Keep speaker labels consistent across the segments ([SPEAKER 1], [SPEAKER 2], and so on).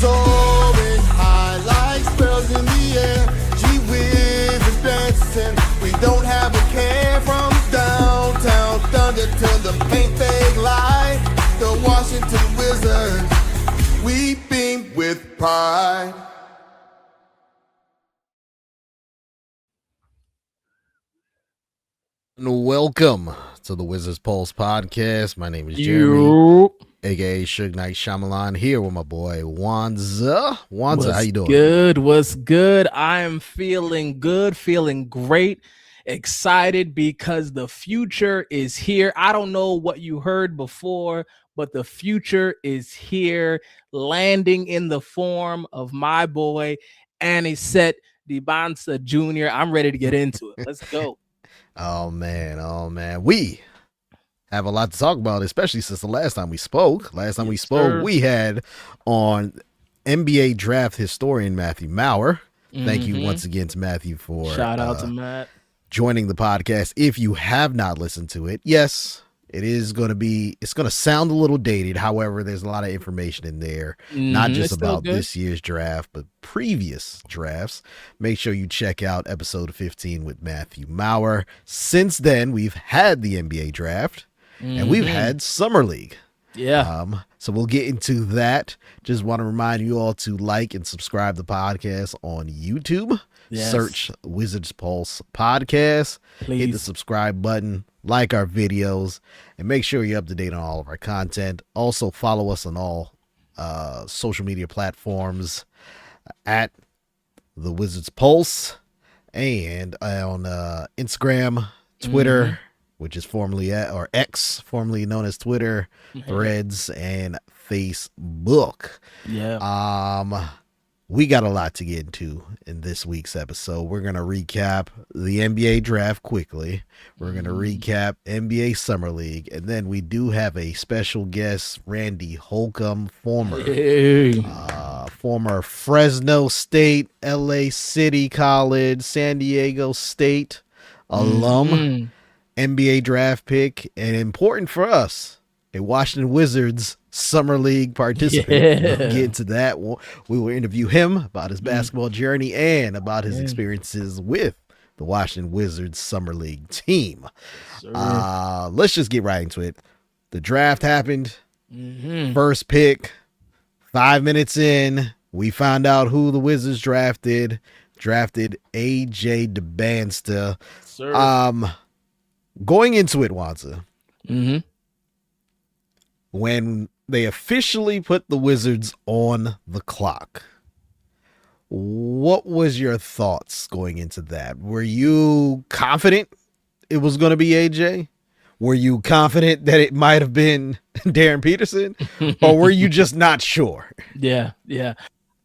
[SPEAKER 1] soaring high like sparrows in the air. Gee whiz is dancing. We don't have a care from downtown Thunder to the paint they lie. The Washington Wizards, we beam with pride.
[SPEAKER 2] Welcome to the Wizards Pulse podcast. My name is Jeremy, aka Suge Knight Shyamalan, here with my boy Wanza. Wanza, how you doing?
[SPEAKER 3] Good. What's good? I am feeling good, feeling great, excited because the future is here. I don't know what you heard before, but the future is here, landing in the form of my boy Anisette Dibansa Jr. I'm ready to get into it. Let's go.
[SPEAKER 2] Oh man. We have a lot to talk about, especially since the last time we spoke. We had on NBA draft historian Matthew Maurer. Thank you once again to Matthew for
[SPEAKER 3] shout out to Matt
[SPEAKER 2] joining the podcast. If you have not listened to it, yes, it's going to sound a little dated. However, there's a lot of information in there, not just about this year's draft, but previous drafts. Make sure you check out episode 15 with Matthew Maurer. Since then, we've had the NBA draft and we've had Summer League.
[SPEAKER 3] Yeah.
[SPEAKER 2] So we'll get into that. Just want to remind you all to like and subscribe the podcast on YouTube. Yes. Search Wizards Pulse Podcast. Please. Hit the subscribe button, like our videos, and make sure you're up to date on all of our content. Also, follow us on all social media platforms at the Wizards Pulse and on Instagram, Twitter, which is formerly X, formerly known as Twitter, Threads, and Facebook.
[SPEAKER 3] Yeah.
[SPEAKER 2] We got a lot to get into in this week's episode. We're going to recap the NBA draft quickly. We're going to recap NBA Summer League. And then we do have a special guest, Randy Holcomb, former Fresno State, LA City College, San Diego State alum, NBA draft pick, and important for us, a Washington Wizards Summer League participant. We'll get into that. We will interview him about his basketball journey and about his experiences with the Washington Wizards Summer League team. Let's just get right into it. The draft happened. First pick, 5 minutes in, we found out who the Wizards drafted. Drafted AJ Dibansa. Going into it, Wanza. When they officially put the Wizards on the clock, what was your thoughts going into that? Were you confident it was going to be AJ? Were you confident that it might have been Darren Peterson? Or were you just not sure?
[SPEAKER 3] Yeah.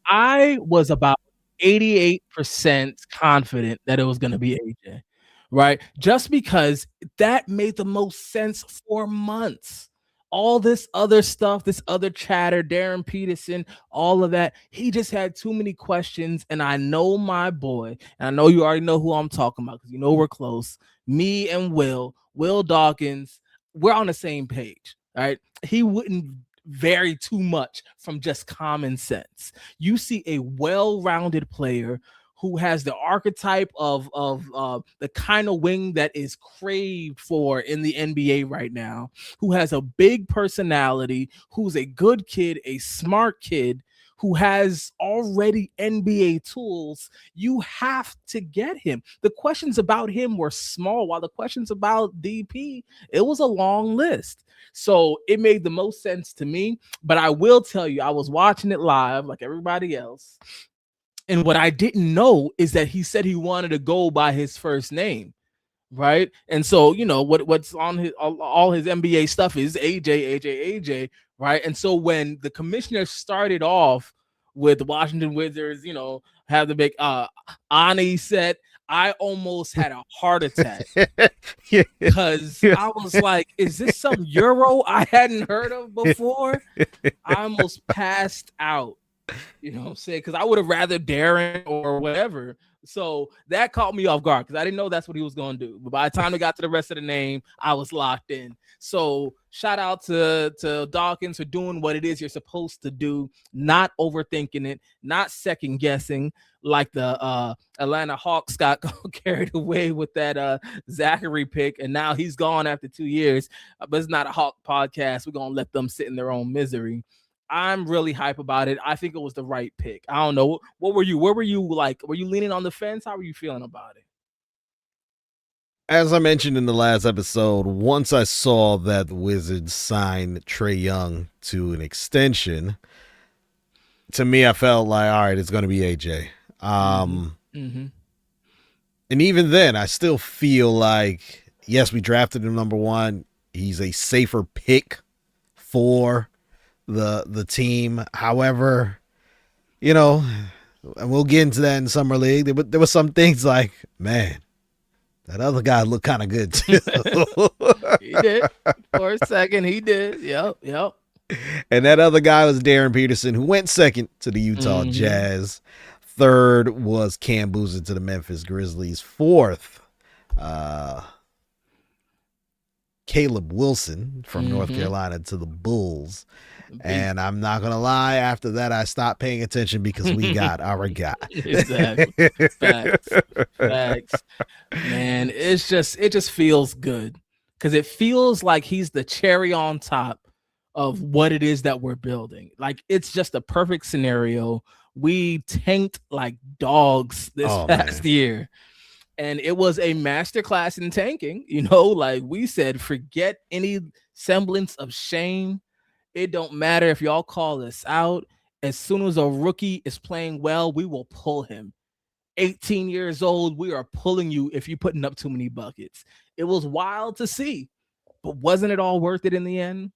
[SPEAKER 3] I was about 88% confident that it was going to be AJ, right? Just because that made the most sense for months. All this other stuff, this other chatter, Darren Peterson, all of that, he just had too many questions. And I know my boy, and I know you already know who I'm talking about because you know we're close. Me and Will Dawkins, we're on the same page, right? He wouldn't vary too much from just common sense. You see a well-rounded player who has the archetype of the kind of wing that is craved for in the NBA right now, who has a big personality, who's a good kid, a smart kid, who has already NBA tools. You have to get him. The questions about him were small, while the questions about DP, it was a long list. So it made the most sense to me. But I will tell you, I was watching it live like everybody else. And what I didn't know is that he said he wanted to go by his first name, right? And so, you know, what's on his all his NBA stuff is AJ, right? And so when the commissioner started off with the Washington Wizards, you know, have the big Ani set, I almost had a heart attack because I was like, is this some Euro I hadn't heard of before? I almost passed out. You know what I'm saying? Because I would have rather Darren or whatever. So that caught me off guard because I didn't know that's what he was going to do. But by the time it got to the rest of the name, I was locked in. So shout out to Dawkins for doing what it is you're supposed to do, not overthinking it, not second guessing like the Atlanta Hawks got carried away with that Zachary pick, and now he's gone after 2 years. But it's not a Hawk podcast. We're gonna let them sit in their own misery. I'm really hype about it. I think it was the right pick. I don't know. What were you? Where were you like? Were you leaning on the fence? How were you feeling about it?
[SPEAKER 2] As I mentioned in the last episode, once I saw that the Wizards signed Trae Young to an extension, to me, I felt like, all right, it's going to be AJ. And even then, I still feel like, yes, we drafted him number 1. He's a safer pick for the team. However, you know, and we'll get into that in Summer League. There were some things like, man, that other guy looked kind of good too.
[SPEAKER 3] He did. For a second, he did. Yep.
[SPEAKER 2] And that other guy was Darren Peterson, who went second to the Utah Jazz. Third was Cam Boozer to the Memphis Grizzlies. Fourth, Caleb Wilson from North Carolina to the Bulls. And I'm not going to lie, after that, I stopped paying attention because we got our guy.
[SPEAKER 3] Exactly. Facts. Man, it just feels good because it feels like he's the cherry on top of what it is that we're building. Like, it's just a perfect scenario. We tanked like dogs this past year. And it was a masterclass in tanking, like we said, forget any semblance of shame. It don't matter if y'all call us out. As soon as a rookie is playing well, we will pull him. 18 years old, we are pulling you if you're putting up too many buckets. It was wild to see, but wasn't it all worth it in the end?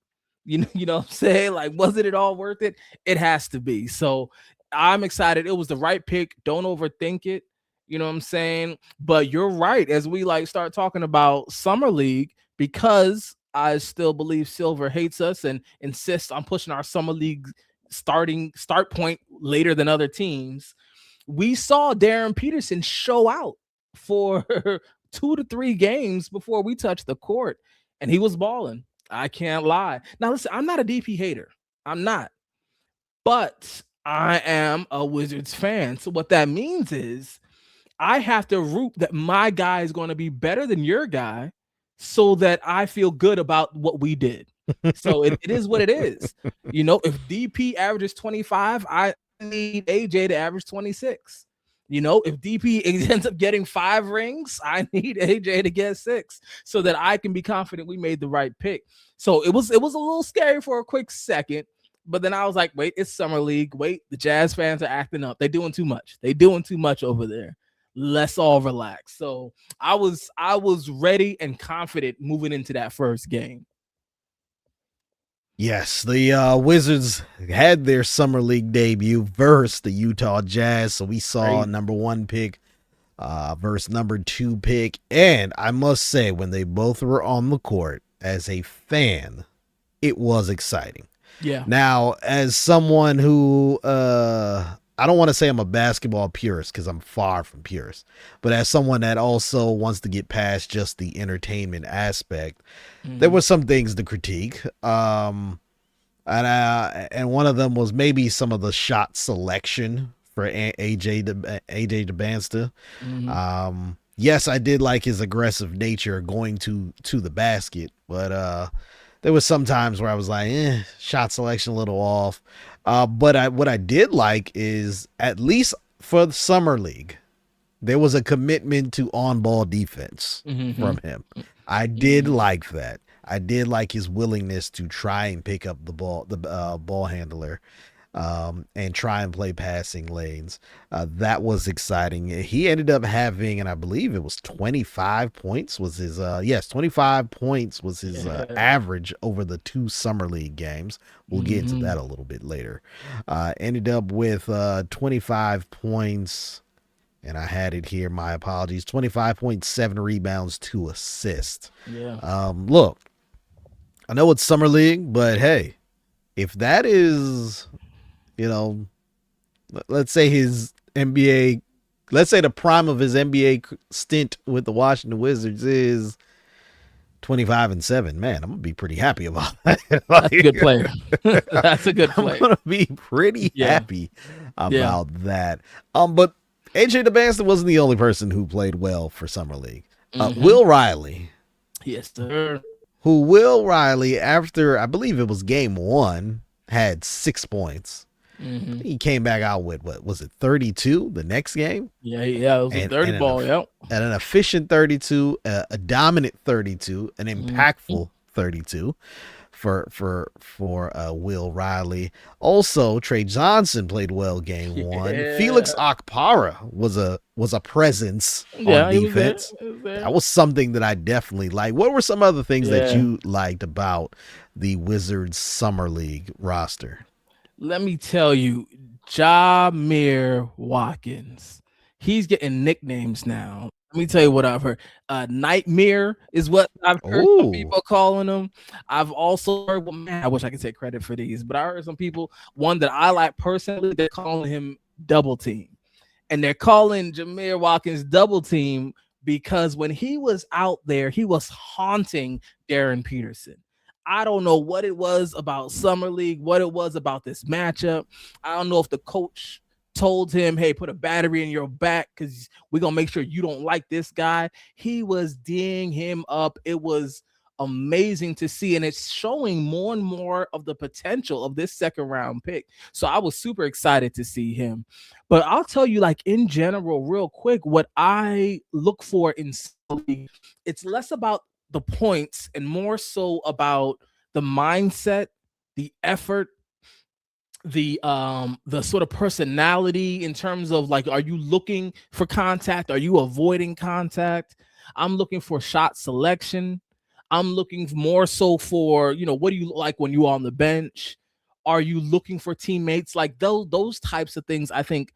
[SPEAKER 3] You know what I'm saying? Like, wasn't it all worth it? It has to be. So I'm excited. It was the right pick. Don't overthink it. You know what I'm saying? But you're right. As we start talking about Summer League, because I still believe Silver hates us and insists on pushing our Summer League start point later than other teams. We saw Darren Peterson show out for 2 to 3 games before we touched the court, and he was balling. I can't lie. Now, listen, I'm not a DP hater. I'm not. But I am a Wizards fan. So what that means is I have to root that my guy is going to be better than your guy so that I feel good about what we did. So it is what it is. If DP averages 25, I need AJ to average 26. If DP ends up getting 5 rings, I need AJ to get 6 so that I can be confident we made the right pick. So it was a little scary for a quick second, but then I was like, wait, it's Summer League. Wait, the Jazz fans are acting up. They're doing too much. Over there. Let's all relax. So I was ready and confident moving into that first game.
[SPEAKER 2] Yes, the Wizards had their Summer League debut versus the Utah Jazz. So we saw number 1 pick versus number 2 pick. And I must say, when they both were on the court, as a fan, it was exciting.
[SPEAKER 3] Yeah.
[SPEAKER 2] Now, as someone who I don't want to say I'm a basketball purist because I'm far from purist, but as someone that also wants to get past just the entertainment aspect, there were some things to critique. And one of them was maybe some of the shot selection for AJ DeBansta. Yes, I did like his aggressive nature going to the basket, but there was some times where I was like, shot selection a little off. But what I did like is, at least for the Summer League, there was a commitment to on-ball defense from him. I did like that. I did like his willingness to try and pick up the ball handler, and try and play passing lanes. That was exciting. He ended up having, and I believe it was 25 points was his, 25 points was his average over the 2 Summer League games. We'll get into that a little bit later. Ended up with 25 points, and I had it here, my apologies, 25.7 rebounds, 2 assists.
[SPEAKER 3] Yeah.
[SPEAKER 2] Look, I know it's Summer League, but hey, if that is, let's say his NBA let's say the prime of his NBA stint with the Washington Wizards is 25-7. Man, I'm gonna be pretty happy about that.
[SPEAKER 3] That's a good player. That's a good
[SPEAKER 2] I'm
[SPEAKER 3] player.
[SPEAKER 2] gonna be pretty happy about that. But AJ DeBanston wasn't the only person who played well for Summer League. Will Riley.
[SPEAKER 3] Yes, sir.
[SPEAKER 2] Will Riley, after I believe it was game 1, had 6 points. He came back out with, what was it, 32 the next game?
[SPEAKER 3] Yeah, it was a dirty ball, yep.
[SPEAKER 2] And an efficient 32, a dominant 32, an impactful 32 for Will Riley. Also, Trey Johnson played well game 1. Felix Okpara was a presence on defense. That was something that I definitely liked. What were some other things that you liked about the Summer League roster?
[SPEAKER 3] Let me tell you, Jameer Watkins. He's getting nicknames now. Let me tell you what I've heard. Nightmare is what I've heard some people calling him. I've also heard, well, man, I wish I could take credit for these, but I heard some people, one that I like personally, they're calling him Double Team. And they're calling Jameer Watkins Double Team because when he was out there, he was haunting Darren Peterson. I don't know what it was about Summer League, what it was about this matchup. I don't know if the coach told him, hey, put a battery in your back because we're going to make sure you don't like this guy. He was D'ing him up. It was amazing to see, and it's showing more and more of the potential of this second round pick. So I was super excited to see him. But I'll tell you, like, in general, real quick, what I look for in Summer League, it's less about the points and more so about the mindset, the effort, the sort of personality in terms of, like, are you looking for contact? Are you avoiding contact? I'm looking for shot selection. I'm looking more so for, what do you like when you're on the bench? Are you looking for teammates? Like those types of things, I think,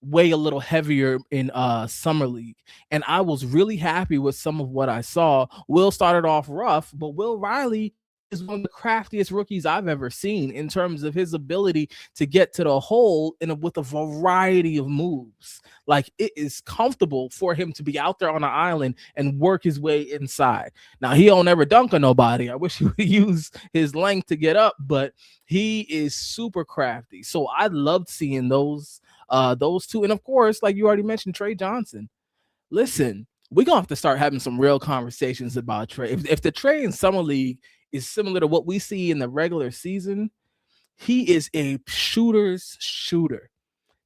[SPEAKER 3] weigh a little heavier in Summer League. And I was really happy with some of what I saw. Will started off rough, but Will Riley is one of the craftiest rookies I've ever seen in terms of his ability to get to the hole with a variety of moves. Like, it is comfortable for him to be out there on an island and work his way inside. Now, he don't ever dunk on nobody. I wish he would use his length to get up, but he is super crafty. So I loved seeing those two. And of course, like you already mentioned, Trey Johnson. Listen, we're going to have to start having some real conversations about Trey. If the Trey in Summer League is similar to what we see in the regular season, he is a shooter's shooter.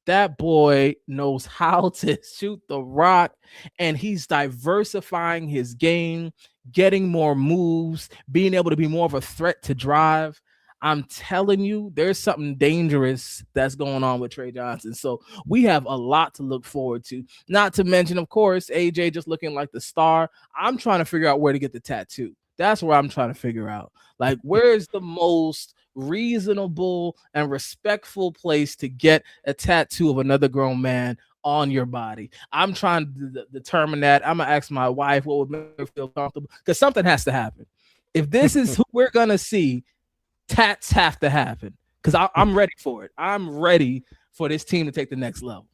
[SPEAKER 3] That boy knows how to shoot the rock, and he's diversifying his game, getting more moves, being able to be more of a threat to drive. I'm telling you, there's something dangerous that's going on with Trey Johnson. So we have a lot to look forward to. Not to mention, of course, AJ just looking like the star. I'm trying to figure out where to get the tattoo. That's where I'm trying to figure out. Like, where's the most reasonable and respectful place to get a tattoo of another grown man on your body? I'm trying to determine that. I'm going to ask my wife what would make her feel comfortable, because something has to happen. If this is who we're going to see, tats have to happen, because I'm ready for it. I'm ready for this team to take the next level.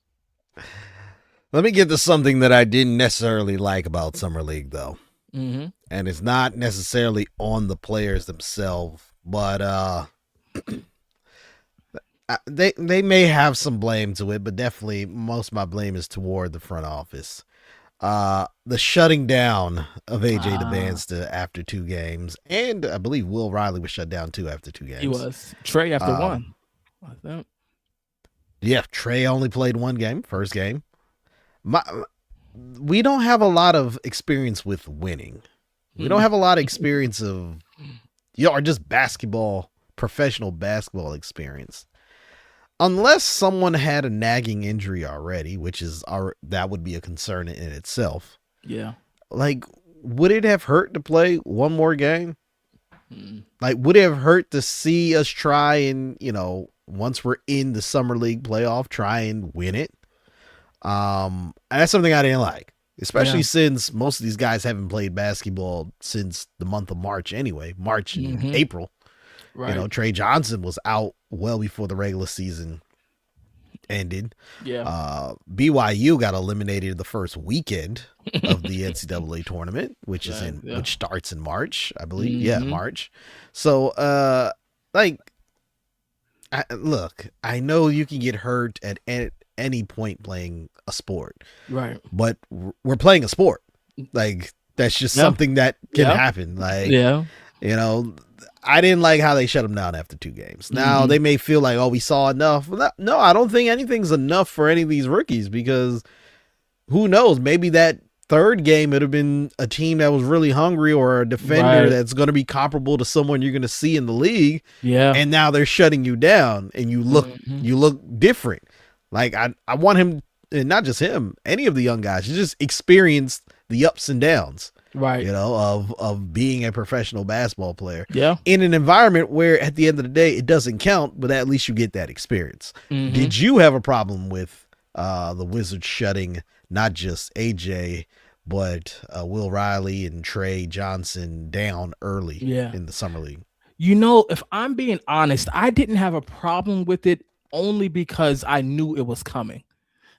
[SPEAKER 2] Let me get to something that I didn't necessarily like about Summer League, though. And it's not necessarily on the players themselves, but they may have some blame to it, but definitely most of my blame is toward the front office. The shutting down of AJ DeBanston after 2 games, and I believe Will Riley was shut down too after 2 games.
[SPEAKER 3] He was. Trey after 1. I think.
[SPEAKER 2] Yeah, Trey only played 1 game, first game. We don't have a lot of experience with winning. We don't have a lot of experience of, or just professional basketball experience. Unless someone had a nagging injury already, that would be a concern in itself.
[SPEAKER 3] Yeah.
[SPEAKER 2] Like, would it have hurt to play 1 more game? Like, would it have hurt to see us try and, once we're in the Summer League playoff, try and win it? And that's something I didn't like, especially since most of these guys haven't played basketball since the month of March anyway, March and April. Right. Trey Johnson was out well before the regular season ended.
[SPEAKER 3] Yeah.
[SPEAKER 2] BYU got eliminated the first weekend of the NCAA tournament, which which starts in March, I believe.
[SPEAKER 3] Mm-hmm.
[SPEAKER 2] Yeah, March. So, look, I know you can get hurt at any point playing a sport,
[SPEAKER 3] Right?
[SPEAKER 2] but we're playing a sport. Like that's just something that can happen. Like, you know, I didn't like how they shut them down after 2 games. Now they may feel like, oh, we saw enough. No, I don't think anything's enough for any of these rookies because who knows? Maybe that 3rd game it would have been a team that was really hungry or a defender that's going to be comparable to someone you're going to see in the league.
[SPEAKER 3] Yeah.
[SPEAKER 2] And now they're shutting you down and you look different. Like I want him, and not just him, any of the young guys to just experience the ups and downs.
[SPEAKER 3] Right.
[SPEAKER 2] You know, of being a professional basketball player.
[SPEAKER 3] Yeah.
[SPEAKER 2] In an environment where at the end of the day it doesn't count, but at least you get that experience. Did you have a problem with the Wizards shutting not just AJ but Will Riley and Trey Johnson down early in the summer league?
[SPEAKER 3] You know, if I'm being honest, I didn't have a problem with it only because I knew it was coming.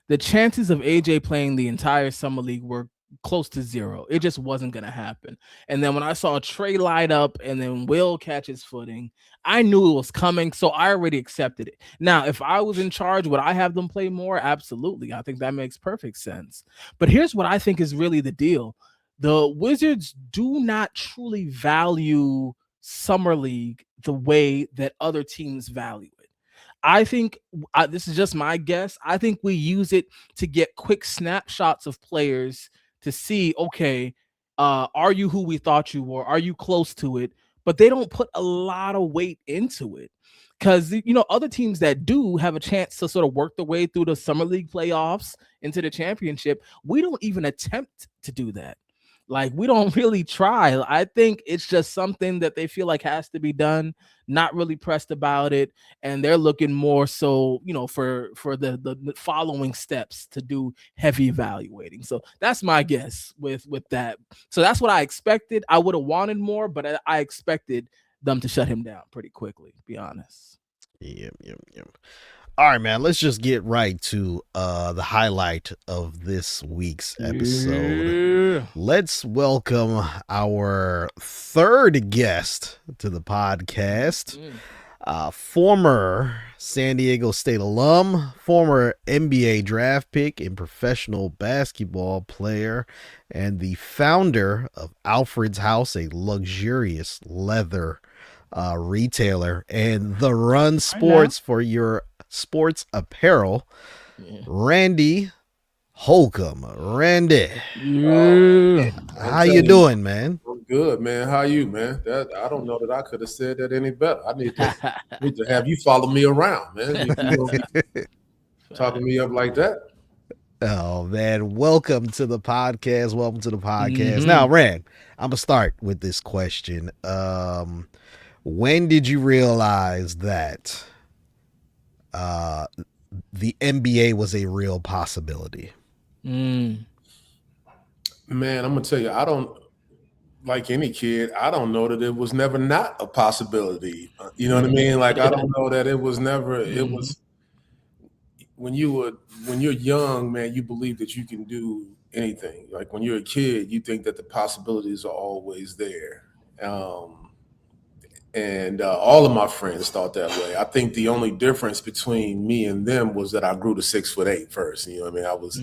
[SPEAKER 3] The chances of AJ playing the entire summer league were close to 0. It just wasn't going to happen. And then when I saw Trey light up and then Will catch his footing, I knew it was coming. So I already accepted it. Now, if I was in charge, would I have them play more? Absolutely. I think that makes perfect sense. But here's what I think is really the deal. The Wizards do not truly value summer league the way that other teams value it. I think this is just my guess. I think we use it to get quick snapshots of players to see, okay, are you who we thought you were? Are you close to it? But they don't put a lot of weight into it because, you know, other teams that do have a chance to sort of work their way through the summer league playoffs into the championship. We don't even attempt to do that. Like, we don't really try. I think it's just something that they feel like has to be done, not really pressed about it. And they're looking more so, you know, for the following steps to do heavy evaluating. So that's my guess with that. So that's what I expected. I would have wanted more, but I expected them to shut him down pretty quickly, to be honest.
[SPEAKER 2] Yep. All right, man, let's just get right to the highlight of this week's episode.
[SPEAKER 3] Yeah.
[SPEAKER 2] Let's welcome our 3rd guest to the podcast. Former San Diego State alum, former NBA draft pick and professional basketball player, and the founder of Alfred's House, a luxurious leather retailer, and The Run Sports for your sports apparel. Randy Holcomb. Randy, how you doing, man?
[SPEAKER 4] I'm good, man. How you, man? I don't know that I could have said that any better. I need to have you follow me around, man. Talking me up like that.
[SPEAKER 2] Oh man, welcome to the podcast. Now, Rand, I'm gonna start with this question. When did you realize that the NBA was a real possibility?
[SPEAKER 4] Man, I'm gonna tell you, I don't, like any kid, I don't know that it was never not a possibility. You know what I mean? Like, I don't know that it was never. It was when you're young, man, you believe that you can do anything. Like when you're a kid, you think that the possibilities are always there. And all of my friends thought that way. I think the only difference between me and them was that I grew to 6'8" first. You know what I mean? I was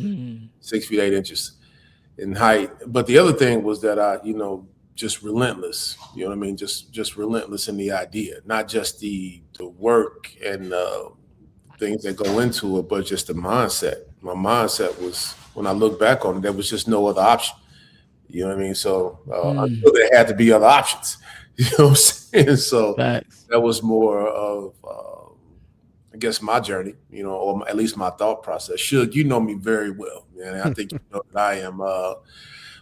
[SPEAKER 4] 6 feet 8 inches in height. But the other thing was that I, just relentless. You know what I mean? Just relentless in the idea, not just the work and things that go into it, but just the mindset. My mindset was, when I look back on it, there was just no other option. You know what I mean? So I knew there had to be other options. You know what I'm saying? So
[SPEAKER 3] Facts.
[SPEAKER 4] That was more of, I guess, my journey, or at least my thought process. Suge, you know me very well, man. I think you know that I am,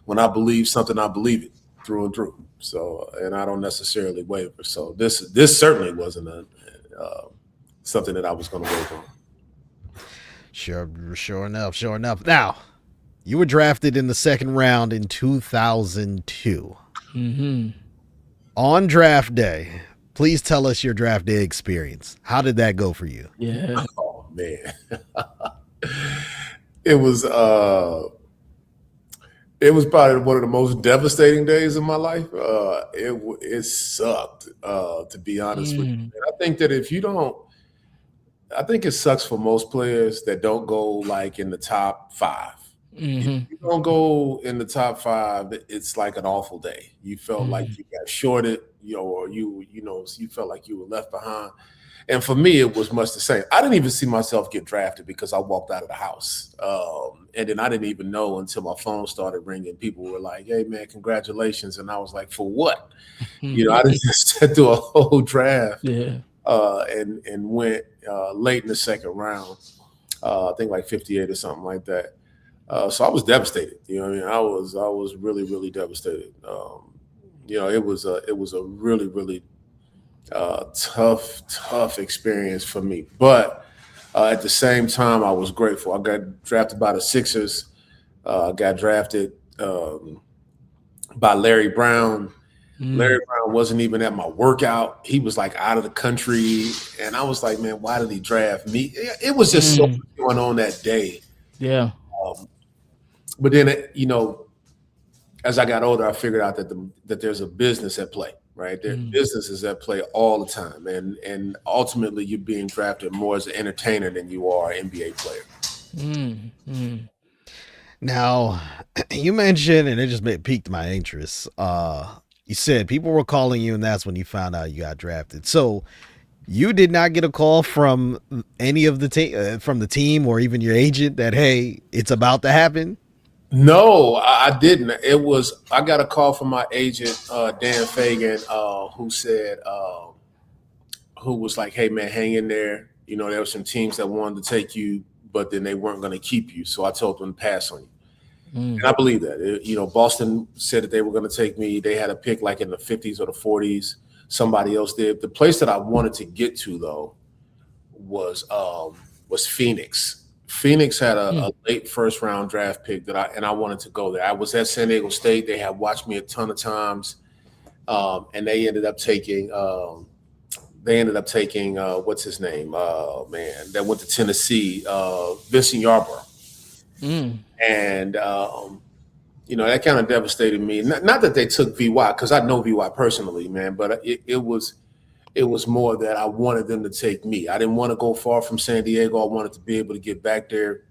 [SPEAKER 4] when I believe something, I believe it through and through. So, and I don't necessarily waver. So this certainly wasn't something that I was going to work on.
[SPEAKER 2] Sure enough. Now, you were drafted in the 2nd round in 2002. On draft day, please tell us your draft day experience. How did that go for you?
[SPEAKER 3] Yeah.
[SPEAKER 4] Oh man. It was probably one of the most devastating days of my life. It sucked, to be honest with you. And I think that if you don't, I think it sucks for most players that don't go like in the top 5. If you don't go in the top 5, it's like an awful day. You felt like you got shorted, or you felt like you were left behind. And for me, it was much the same. I didn't even see myself get drafted because I walked out of the house. And then I didn't even know until my phone started ringing. People were like, "Hey, man, congratulations." And I was like, "For what?" I didn't just sit through a whole draft and went late in the second round. I think like 58 or something like that. So I was devastated. I was really, really devastated. It was a really, really tough experience for me. But at the same time, I was grateful. I got drafted by the Sixers. Got drafted by Larry Brown. Larry Brown wasn't even at my workout. He was like out of the country. And I was like, man, why did he draft me? It was just so much going on that day.
[SPEAKER 3] Yeah.
[SPEAKER 4] But then, as I got older, I figured out that there's a business at play, right? There business is at play all the time. And ultimately, you're being drafted more as an entertainer than you are an NBA player.
[SPEAKER 2] Now, you mentioned, and it just piqued my interest. You said people were calling you, and that's when you found out you got drafted. So you did not get a call from any of the from the team or even your agent that, hey, it's about to happen?
[SPEAKER 4] No, I didn't. I got a call from my agent, Dan Fagan, who said, who was like, "Hey man, hang in there. There were some teams that wanted to take you, but then they weren't going to keep you. So I told them to pass on you." And I believe that. Boston said that they were going to take me. They had a pick like in the 50s or the 40s. Somebody else did. The place that I wanted to get to though was Phoenix. Phoenix had a late first round draft pick and I wanted to go there. I was at San Diego State. They had watched me a ton of times, and they ended up taking what's his name? That went to Tennessee, Vincent Yarborough. And that kind of devastated me. Not that they took VY, because I know VY personally, man, but it was more that I wanted them to take me. I didn't want to go far from San Diego. I wanted to be able to get back there.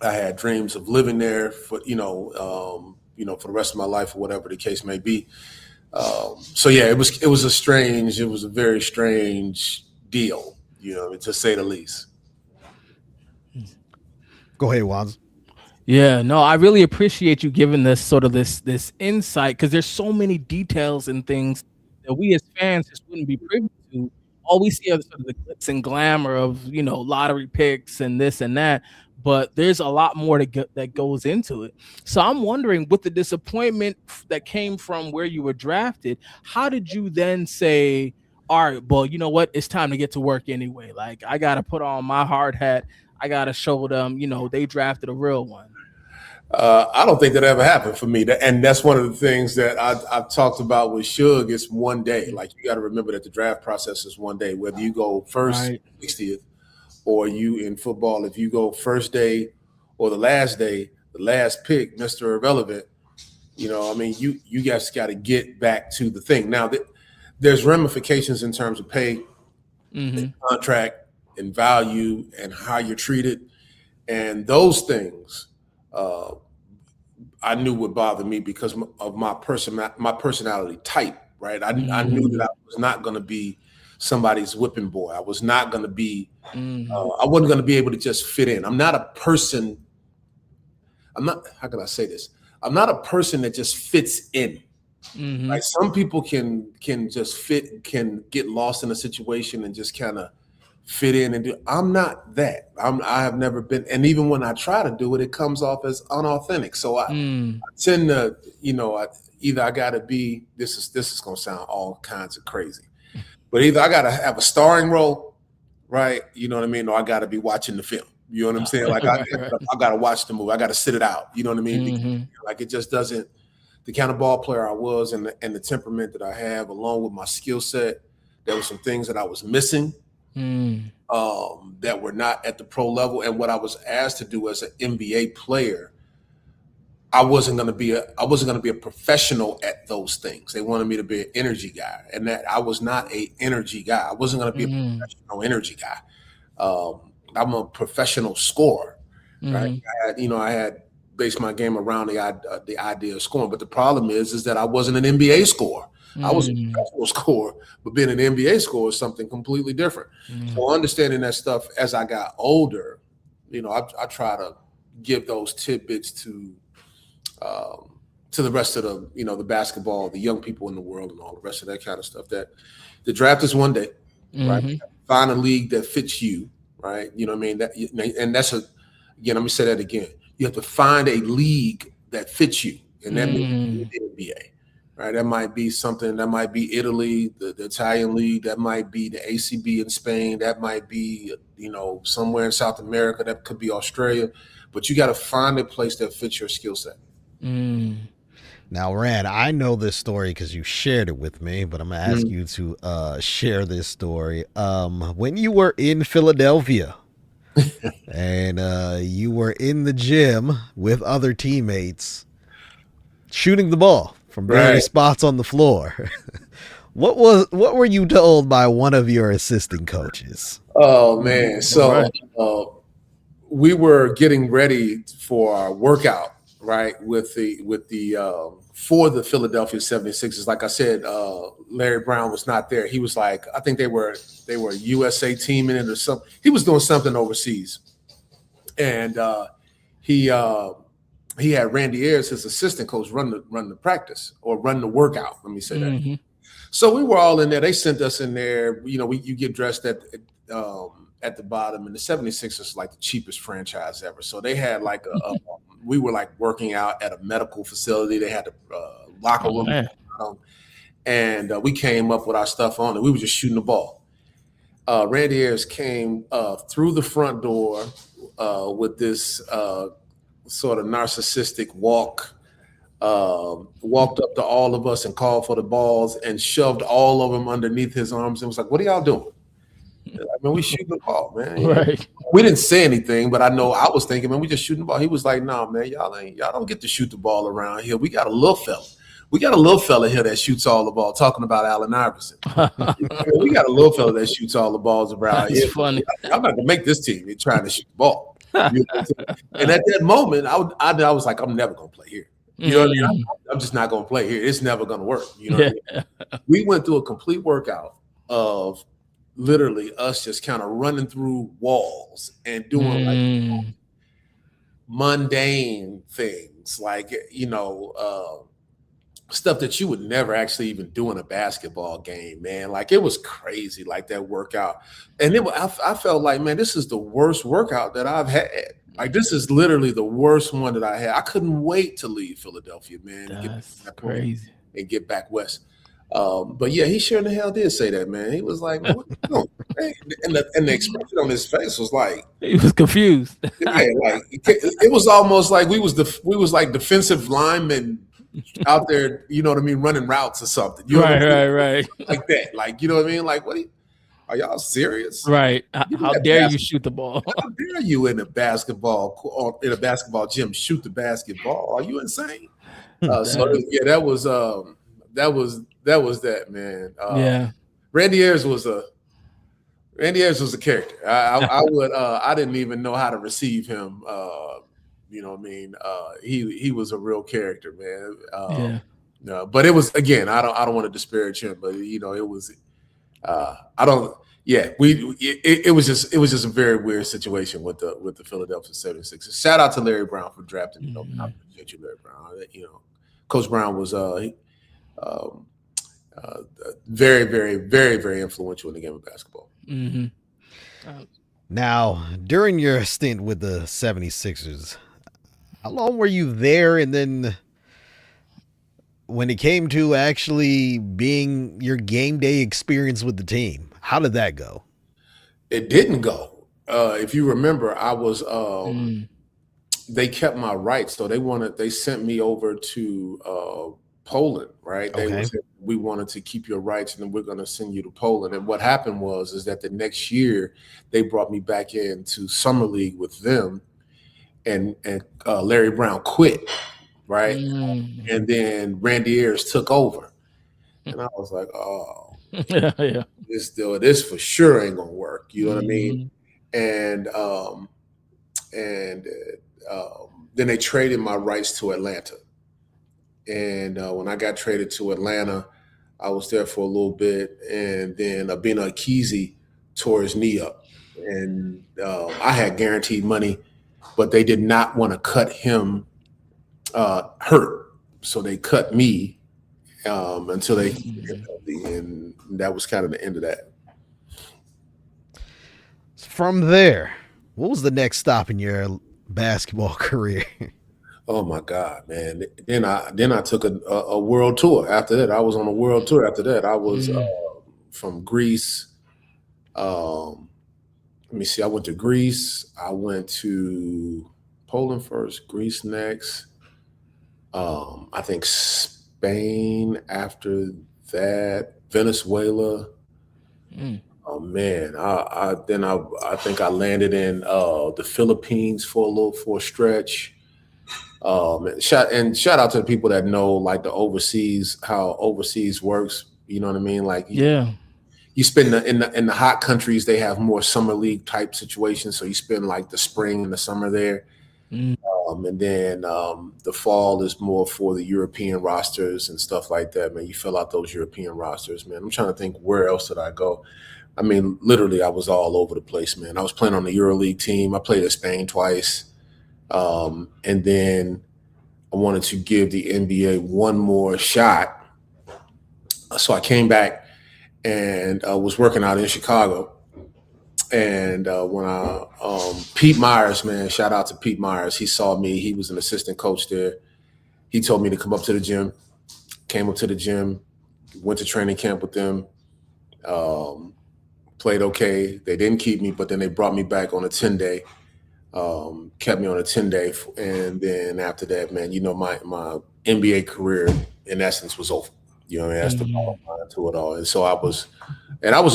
[SPEAKER 4] I had dreams of living there for for the rest of my life, or whatever the case may be. So yeah, it was a very strange deal, to say the least.
[SPEAKER 2] Go ahead, Wanza.
[SPEAKER 3] Yeah, no, I really appreciate you giving this sort of this insight, because there's so many details and things that we as fans just wouldn't be privy to. All we see are sort of the glitz and glamour of lottery picks and this and that, but there's a lot more that goes into it. So I'm wondering, with the disappointment that came from where you were drafted, how did you then say, all right, well, you know what, it's time to get to work anyway. Like, I got to put on my hard hat. I got to show them, they drafted a real one.
[SPEAKER 4] I don't think that ever happened for me. And that's one of the things that I've talked about with Suge. It's one day. Like, you got to remember that the draft process is one day. Whether you go first,
[SPEAKER 3] Right.
[SPEAKER 4] 60th, or you in football, if you go first day or the last day, the last pick, Mr. Irrelevant, you guys got to get back to the thing. Now, there's ramifications in terms of pay, and contract, and value, and how you're treated. And those things I knew would bother me because of my personality type, right? I knew that I was not going to be somebody's whipping boy. I was not going to be, I wasn't going to be able to just fit in. I'm not a person, how can I say this? I'm not a person that just fits in. Like, some people can just can get lost in a situation and just kind of fit in and do. I'm not that. I have never been, and even when I try to do it, it comes off as unauthentic. So I tend to, either I got to be. This is going to sound all kinds of crazy, but either I got to have a starring role, right? You know what I mean, or I got to be watching the film. You know what I'm saying? Like, I got to watch the movie. I got to sit it out. You know what I mean? Because, like, it just doesn't. The kind of ball player I was, and the temperament that I have, along with my skill set, there were some things that I was missing. that were not at the pro level. And what I was asked to do as an NBA player, I wasn't going to be a professional at those things. They wanted me to be an energy guy, and that I was not a energy guy. I wasn't going to be a professional energy guy. I'm a professional scorer, right? I had based my game around the idea of scoring. But the problem is that I wasn't an NBA scorer. I was a professional scorer, but being an NBA scorer is something completely different. So understanding that stuff as I got older, I try to give those tidbits to the rest of the basketball, the young people in the world, and all the rest of that kind of stuff. That the draft is one day, right? Find a league that fits you, right? You know what I mean? And that's again, let me say that again. You have to find a league that fits you, and that means the NBA. Right, that might be something. That might be Italy, the Italian league. That might be the ACB in Spain. That might be, somewhere in South America. That could be Australia. But you got to find a place that fits your skill set.
[SPEAKER 2] Now, Rand, I know this story because you shared it with me, but I'm gonna ask you to share this story. When you were in Philadelphia, and you were in the gym with other teammates, shooting the ball from various spots on the floor. What were you told by one of your assistant coaches?
[SPEAKER 4] Oh man. So we were getting ready for our workout, right? With the for the Philadelphia 76ers. Like I said, Larry Brown was not there. He was like, I think they were a USA team in it or something. He was doing something overseas. And he had Randy Ayers, his assistant coach, run the practice or run the workout. Let me say that. So we were all in there. They sent us in there. You get dressed at the bottom, and the 76ers is like the cheapest franchise ever. So they had like we were like working out at a medical facility. They had the locker room, and we came up with our stuff on, and we were just shooting the ball. Randy Ayers came through the front door with this sort of narcissistic walked up to all of us and called for the balls and shoved all of them underneath his arms and was like, "What are y'all doing?" I mean, we shooting the ball, man.
[SPEAKER 3] Right.
[SPEAKER 4] We didn't say anything, but I know I was thinking, man, we just shooting the ball. He was like, "No, man, y'all don't get to shoot the ball around here. We got a little fella. We got a little fella here that shoots all the ball," talking about Allen Iverson. We got a little fella that shoots all the balls around here.
[SPEAKER 3] That's funny.
[SPEAKER 4] I'm not gonna make this team. They're trying to shoot the ball. And at that moment, I was like, I'm never gonna play here. You know what I mean? I'm just not gonna play here. It's never gonna work. You know what I mean? We went through a complete workout of literally us just kind of running through walls and doing like mundane things, like stuff that you would never actually even do in a basketball game, man. Like it was crazy, like that workout. And I felt like, man, this is the worst workout that I've had. Like this is literally the worst one that I had. I couldn't wait to leave Philadelphia, man.
[SPEAKER 3] That's crazy.
[SPEAKER 4] And get back west. But yeah, he sure in the hell did say that, man. He was like, man, what you doing? And the expression on his face was like,
[SPEAKER 3] he was confused.
[SPEAKER 4] Yeah, like it was almost like we was like defensive linemen out there, you know what I mean, running routes or something. You know
[SPEAKER 3] right.
[SPEAKER 4] Like that. Like, you know what I mean? Like, are y'all serious?
[SPEAKER 3] Right. How dare you shoot the ball?
[SPEAKER 4] How dare you in a basketball gym shoot the basketball? Are you insane? So yeah, that was that, man. Randy Ayers was a character. I didn't even know how to receive him. You know what I mean? He was a real character, man. No, but it was, again, I don't want to disparage him, but it was it was just a very weird situation with the Philadelphia 76ers. Shout out to Larry Brown for drafting. I appreciate you, Larry Brown. Coach Brown was very, very, very, very influential in the game of basketball.
[SPEAKER 2] Now, during your stint with the 76ers, how long were you there? And then when it came to actually being your game day experience with the team, how did that go?
[SPEAKER 4] It didn't go. If you remember, I was they kept my rights, so they sent me over to Poland, right? They
[SPEAKER 2] Okay.
[SPEAKER 4] said, we wanted to keep your rights, and then we're going to send you to Poland. And what happened is that the next year they brought me back into summer league with them, and Larry Brown quit, right? And then Randy Ayers took over, and I was like, oh,
[SPEAKER 3] Yeah.
[SPEAKER 4] this for sure ain't gonna work. You know what I mean? And then they traded my rights to Atlanta. And when I got traded to Atlanta, I was there for a little bit, and then Abina Akizi tore his knee up, and I had guaranteed money, but they did not want to cut him hurt, so they cut me until they get healthy, and that was kind of the end of that.
[SPEAKER 2] From there, what was the next stop in your basketball career?
[SPEAKER 4] Oh my God, man! Then I took a world tour. After that, I was on a world tour. After that, I was from Greece. Let me see. I went to Greece. I went to Poland first, Greece next. I think Spain after that, Venezuela. Oh man, I think I landed in the Philippines for a stretch. Shout out to the people that know like how overseas works. You know what I mean? Like you spend in the hot countries, they have more summer league type situations. So you spend like the spring and the summer there. And then the fall is more for the European rosters and stuff like that, man. You fill out those European rosters, man. I'm trying to think, where else did I go? I mean, literally, I was all over the place, man. I was playing on the EuroLeague team. I played at Spain twice. And then I wanted to give the NBA one more shot. So I came back and was working out in Chicago. And when Pete Myers, man, shout out to Pete Myers. He saw me. He was an assistant coach there. He told me to come up to the gym. Came up to the gym, went to training camp with them. Played okay. They didn't keep me, but then they brought me back on a 10-day. Kept me on a 10-day. And then after that, man, you know, my NBA career, in essence, was over. You know what I mean? That's the bottom line to it all. And so I was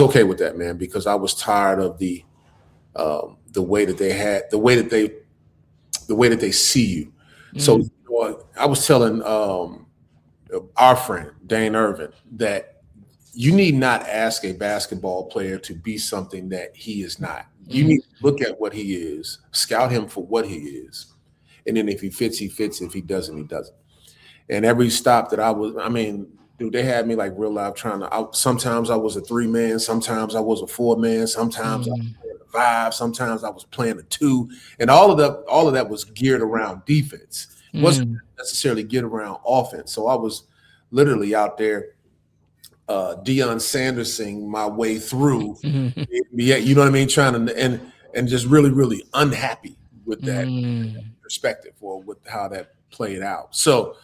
[SPEAKER 4] okay with that, man, because I was tired of the way that they see you. So you know, I was telling our friend Dane Irvin that you need not ask a basketball player to be something that he is not. You need to look at what he is, scout him for what he is, and then if he fits, he fits. If he doesn't, he doesn't. And every stop that dude, they had me like real life sometimes I was a 3-man, sometimes I was a 4-man, sometimes I was playing a 5, sometimes I was playing a 2, and all of that was geared around defense. It wasn't necessarily geared around offense. So I was literally out there Deion Sandersing my way through the NBA, you know what I mean, trying to and just really, really unhappy with that perspective or with how that played out. So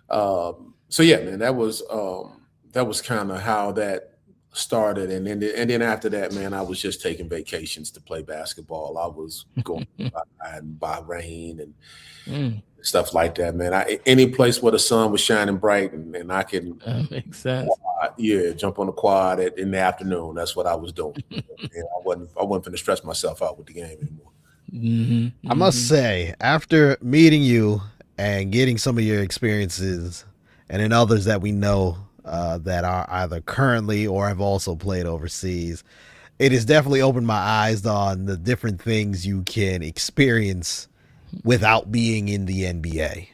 [SPEAKER 4] yeah, man, that was kind of how that started, and then after that, man, I was just taking vacations to play basketball. I was going to Bahrain and stuff like that, man. Any place where the sun was shining bright and I can
[SPEAKER 3] that makes sense.
[SPEAKER 4] Jump on the quad in the afternoon. That's what I was doing. And I wasn't going to stress myself out with the game anymore.
[SPEAKER 2] I must say, after meeting you and getting some of your experiences, and then others that we know that are either currently or have also played overseas, it has definitely opened my eyes on the different things you can experience without being in the NBA.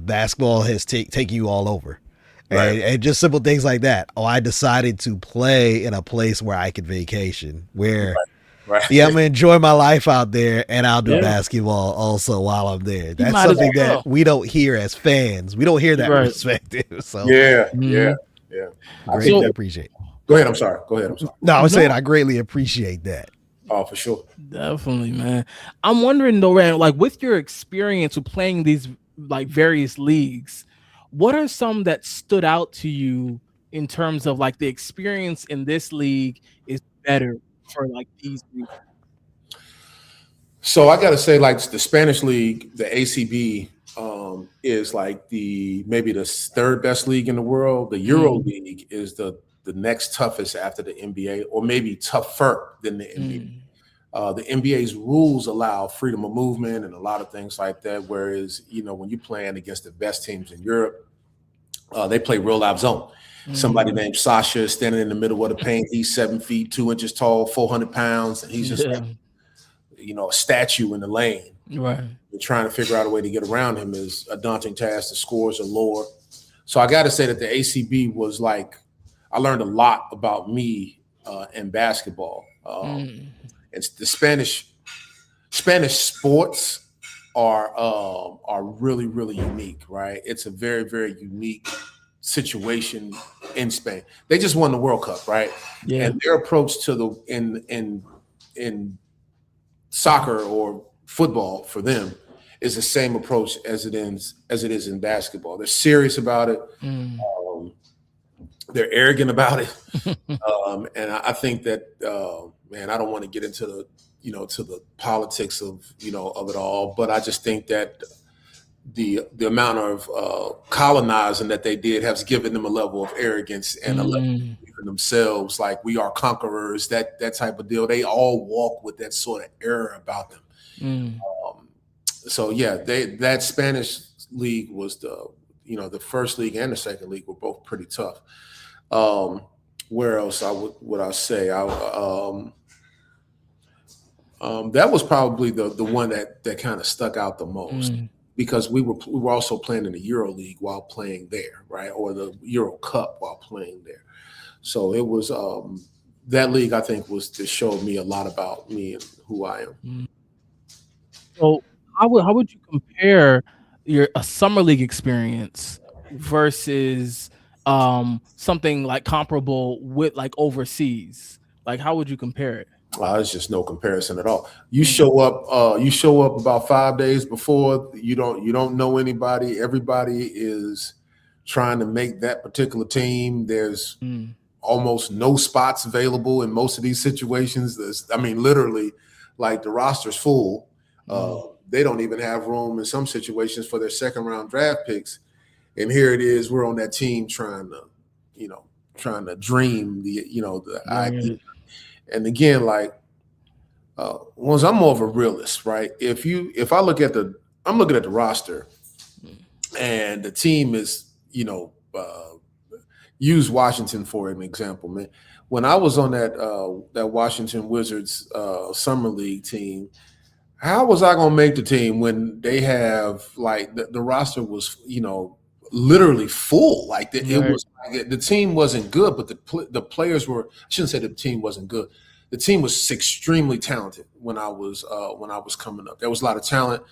[SPEAKER 2] Basketball has taken you all over. Right. And just simple things like that. Oh, I decided to play in a place where I could vacation, where I'm going to enjoy my life out there, and I'll do basketball also while I'm there. That's something that we don't hear as fans. We don't hear that perspective. So
[SPEAKER 4] yeah.
[SPEAKER 2] I greatly appreciate it.
[SPEAKER 4] Go ahead. I'm sorry.
[SPEAKER 2] No, I was saying I greatly appreciate that.
[SPEAKER 4] Oh, for sure.
[SPEAKER 3] Definitely, man. I'm wondering though, Rand, like with your experience with playing these like various leagues, what are some that stood out to you in terms of like the experience in this league is better for like these leagues?
[SPEAKER 4] So I got to say, like the Spanish league, the ACB, is like maybe the third best league in the world. The Euro League is the next toughest after the NBA, or maybe tougher than the NBA. The NBA's rules allow freedom of movement and a lot of things like that. Whereas, when you're playing against the best teams in Europe, they play real live zone. Somebody named Sasha is standing in the middle of the paint. He's 7 feet 2 inches tall, 400 pounds, and he's just like, a statue in the lane.
[SPEAKER 3] Right.
[SPEAKER 4] And trying to figure out a way to get around him is a daunting task. The scores are lower. So I got to say that the ACB was like, I learned a lot about me in basketball. It's the Spanish sports are really, really unique, right? It's a very, very unique situation in Spain. They just won the World Cup, right?
[SPEAKER 3] Yeah.
[SPEAKER 4] And their approach to in soccer or football for them is the same approach as it is in basketball. They're serious about it. They're arrogant about it. And I think that, man, I don't want to get into to the politics of it all, but I just think that the amount of colonizing that they did has given them a level of arrogance and a level of believing themselves, like we are conquerors, that type of deal. They all walk with that sort of air about them. So yeah, that Spanish league was the first league and the second league were both pretty tough. Where else would I say? That was probably the one that kind of stuck out the most, because we were also playing in the Euro League while playing there, right? Or the Euro Cup while playing there. So it was that league, I think, just showed me a lot about me and who I am.
[SPEAKER 3] So how would you compare a summer league experience versus something like comparable with like overseas? Like, how would you compare it?
[SPEAKER 4] It's just no comparison at all. You show up about 5 days before. You don't know anybody. Everybody is trying to make that particular team. There's almost no spots available in most of these situations. Literally, like the roster's full. They don't even have room in some situations for their second round draft picks. And here it is, we're on that team trying to dream the idea. And again, like, once I'm more of a realist, right? I'm looking at the roster, and the team is, use Washington for an example, man. When I was on that Washington Wizards summer league team, how was I going to make the team when they have like the roster was, literally full? Like it was, the team wasn't good, but the players were. I shouldn't say the team wasn't good. The team was extremely talented when I was coming up. There was a lot of talent,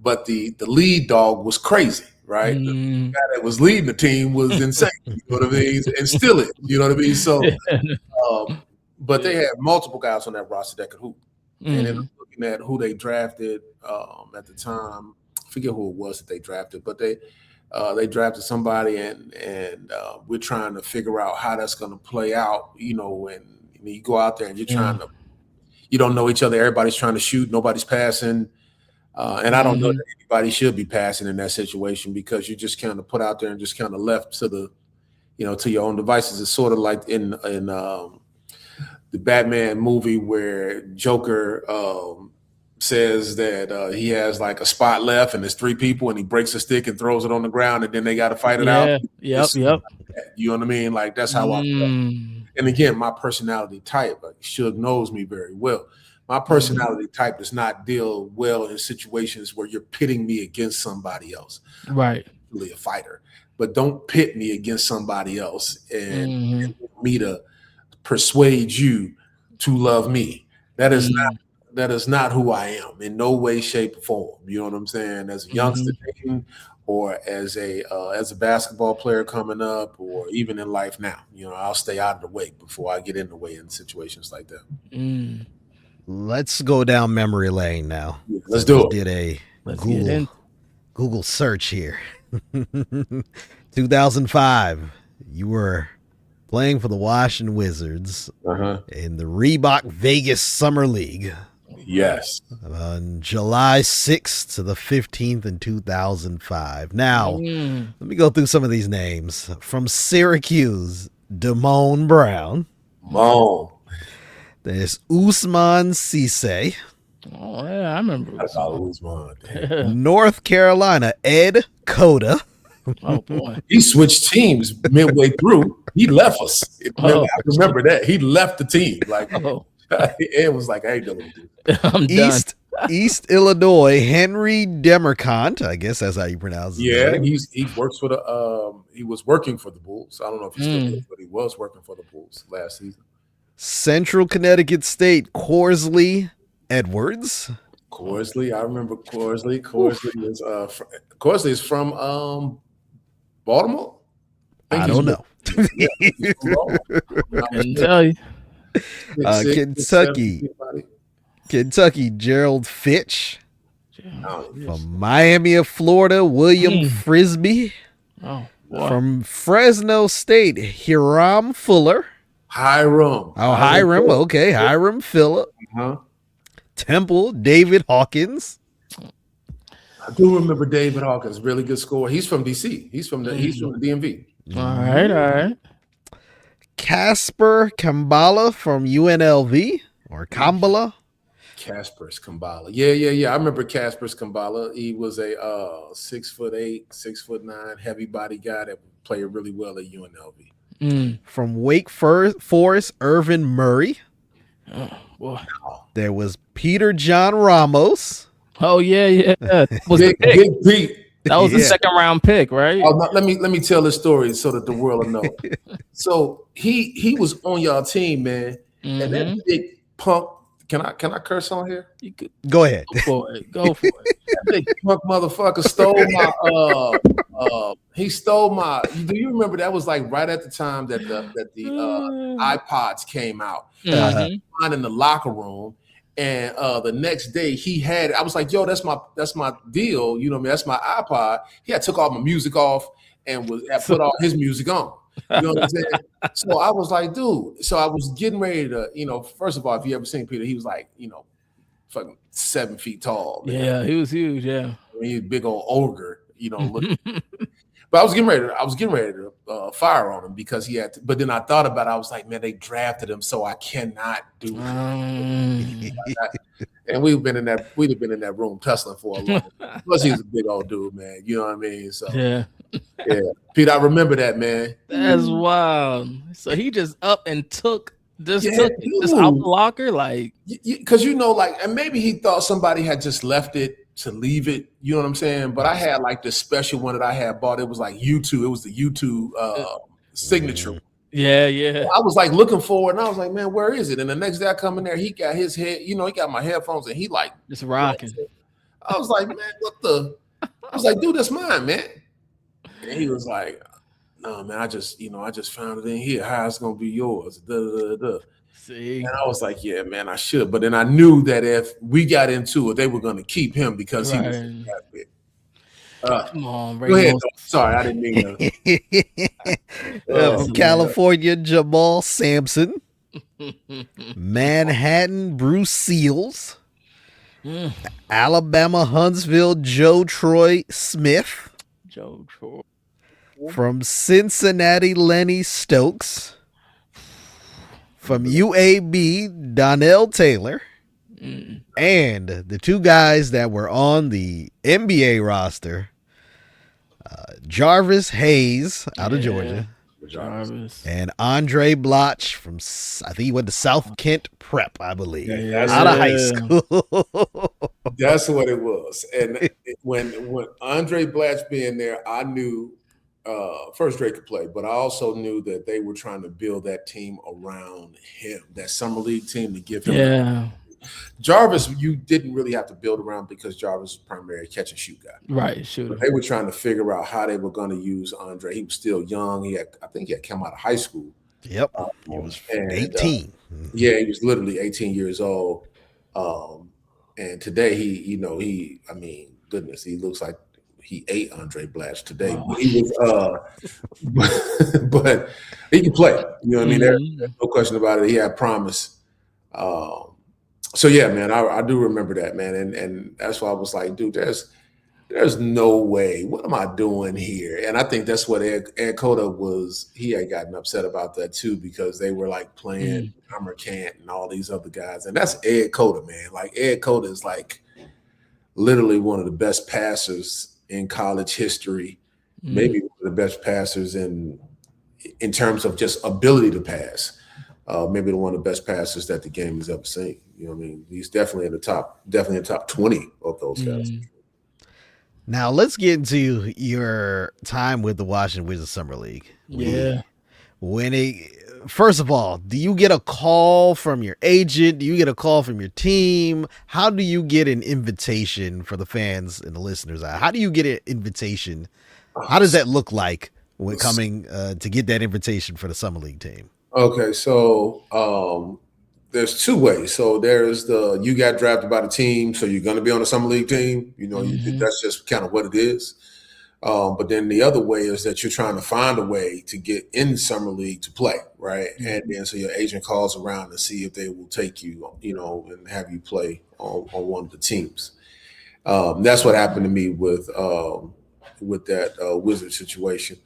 [SPEAKER 4] but the lead dog was crazy, right? The guy that was leading the team was insane. You know what I mean? And still it. You know what I mean? So, but they had multiple guys on that roster that could hoop. And then looking at who they drafted at the time, I forget who it was that they drafted, but they drafted somebody, and we're trying to figure out how that's going to play out, and you go out there and you don't know each other. Everybody's trying to shoot. Nobody's passing. And I don't know that anybody should be passing in that situation, because you just kind of put out there and just kind of left to to your own devices. It's sort of like in the Batman movie where Joker says that he has like a spot left and there's 3 people, and he breaks a stick and throws it on the ground, and then they got to fight it out.
[SPEAKER 3] Yep.
[SPEAKER 4] You know what I mean? Like, that's how I feel. And again, my personality type, like Suge knows me very well. My personality type does not deal well in situations where you're pitting me against somebody else.
[SPEAKER 3] Right.
[SPEAKER 4] I'm really a fighter, but don't pit me against somebody else and me to persuade you to love me. That is not who I am in no way, shape, or form. You know what I'm saying? As a youngster dating, or as a basketball player coming up, or even in life now, I'll stay out of the way before I get in the way in situations like that.
[SPEAKER 2] Let's go down memory lane now.
[SPEAKER 4] Yeah, let's do it.
[SPEAKER 2] Did a Google search here. 2005, you were playing for the Washington Wizards in the Reebok Vegas Summer League.
[SPEAKER 4] Yes.
[SPEAKER 2] On July 6th to the 15th in 2005. Now, let me go through some of these names. From Syracuse, Damone Brown.
[SPEAKER 4] Mom.
[SPEAKER 2] There's Usman Cisse.
[SPEAKER 3] Oh yeah, I remember.
[SPEAKER 4] That's all Usman.
[SPEAKER 2] North Carolina, Ed Cota.
[SPEAKER 3] Oh boy,
[SPEAKER 4] He switched teams midway through. He left us. I remember that. He left the team. Like Ed was like, I ain't doing it.
[SPEAKER 3] I'm done.
[SPEAKER 2] East Illinois, Henry Demercant. I guess that's how you pronounce it.
[SPEAKER 4] Yeah, he works for the he was working for the Bulls. I don't know if he still is, but he was working for the Bulls last season.
[SPEAKER 2] Central Connecticut State, Corsley Edwards.
[SPEAKER 4] Corsley, I remember Corsley. Corsley is from Baltimore.
[SPEAKER 2] I don't know.
[SPEAKER 3] I can tell you.
[SPEAKER 2] Kentucky, Gerald Fitch. From Miami of Florida, William Frisbee.
[SPEAKER 3] Oh,
[SPEAKER 2] from Fresno State, Hiram Fuller.
[SPEAKER 4] Hiram.
[SPEAKER 2] Oh, Hiram. Okay, Hiram Phillip. Temple, David Hawkins.
[SPEAKER 4] I do remember David Hawkins, really good scorer. He's from DC. He's from the DMV.
[SPEAKER 3] All right.
[SPEAKER 2] Casper Kambala from UNLV or Kambala.
[SPEAKER 4] Casper's Kambala. Yeah. I remember Casper's Kambala. He was a 6'8", 6'9", heavy body guy that played really well at UNLV.
[SPEAKER 2] From Wake Forest, Irvin Murray.
[SPEAKER 3] Oh, boy.
[SPEAKER 2] There was Peter John Ramos.
[SPEAKER 3] Oh yeah. Was
[SPEAKER 4] Big Pete.
[SPEAKER 3] That was the second round pick, right?
[SPEAKER 4] Let me tell this story so that the world will know. So he was on y'all team, man, and that big punk. Can I curse on here?
[SPEAKER 2] You could, go ahead.
[SPEAKER 3] Go for it.
[SPEAKER 4] That big punk motherfucker stole my. He stole my. Do you remember that was like right at the time that the iPods came out? In the locker room. And the next day he had, I was like, yo, that's my deal. You know what I mean? That's my iPod. He had took all my music off and had put all his music on. You know what I'm saying? So I was like, dude. So I was getting ready to, first of all, if you ever seen Peter, he was like, fucking 7 feet tall. Man.
[SPEAKER 3] Yeah, he was huge. Yeah.
[SPEAKER 4] I mean, he was a big old ogre, looking. But I was getting ready to fire on him because he had to, but then I thought about it. I was like, man, they drafted him, so I cannot do it. And we'd have been in that room tussling for a long time. Plus, he's a big old dude, man. You know what I mean? So yeah. Pete, I remember that, man.
[SPEAKER 3] That's wild. So he just up and took it out the locker, like
[SPEAKER 4] because and maybe he thought somebody had just left it to leave it, you know what I'm saying? But I had like this special one that I had bought. It was like U2. It was the U2 signature.
[SPEAKER 3] Yeah.
[SPEAKER 4] I was like looking for it, and I was like, man, where is it? And the next day I come in there, he got his head, he got my headphones, and he like
[SPEAKER 3] just rocking.
[SPEAKER 4] I was like, man, I was like, dude, that's mine, man. And he was like, no, man, I just found it in here. How it's gonna be yours?
[SPEAKER 3] See,
[SPEAKER 4] and I was like, yeah, man, I should. But then I knew that if we got into it, they were going to keep him because he was that big.
[SPEAKER 3] Come on,
[SPEAKER 4] go ahead. Sorry, I didn't mean to.
[SPEAKER 2] From California, Jamal Sampson. Manhattan, Bruce Seals. Alabama, Huntsville, Joe Troy Smith. From Cincinnati, Lenny Stokes. From UAB, Donnell Taylor. And the two guys that were on the NBA roster, Jarvis Hayes out of Georgia.
[SPEAKER 3] Jarvis.
[SPEAKER 2] And Andre Bloch from, I think he went to South Kent Prep, I believe,
[SPEAKER 4] out
[SPEAKER 2] of high school.
[SPEAKER 4] That's what it was. And when Andre Bloch being there, I knew first Drake could play, but I also knew that they were trying to build that team around him, that summer league team, to give him.
[SPEAKER 3] Yeah.
[SPEAKER 4] Jarvis, you didn't really have to build around because Jarvis was primary catch and shoot guy.
[SPEAKER 3] Right, shooter.
[SPEAKER 4] They were trying to figure out how they were going to use Andre. He was still young. I think he had come out of high school.
[SPEAKER 2] Yep. He was 18.
[SPEAKER 4] Yeah, he was literally 18 years old. And today he goodness, he looks like he ate Andre Bloch today. But he was but he can play. You know what I mean? There's no question about it. He had promise. So yeah, man, I do remember that, man, and that's why I was like, dude, there's no way. What am I doing here? And I think that's what Ed Cota was. He had gotten upset about that too because they were like playing Hammer Cant and all these other guys, and that's Ed Cota, man. Like Ed Cota is like literally one of the best passers in college history, maybe one of the best passers in terms of just ability to pass. Maybe one of the best passers that the game has ever seen. You know what I mean? He's definitely in the top 20 of those guys.
[SPEAKER 2] Now let's get into your time with the Washington Wizards Summer League.
[SPEAKER 3] Yeah.
[SPEAKER 2] First of all, do you get a call from your agent? Do you get a call from your team? How do you get an invitation for the fans and the listeners? How do you get an invitation? How does that look like when coming to get that invitation for the Summer League team?
[SPEAKER 4] Okay, so there's two ways. So there's you got drafted by the team, so you're going to be on the Summer League team. You know, that's just kind of what it is. But then the other way is that you're trying to find a way to get in Summer League to play, right? And then so your agent calls around to see if they will take you, you know, and have you play on one of the teams. That's what happened to me with that Wizard situation.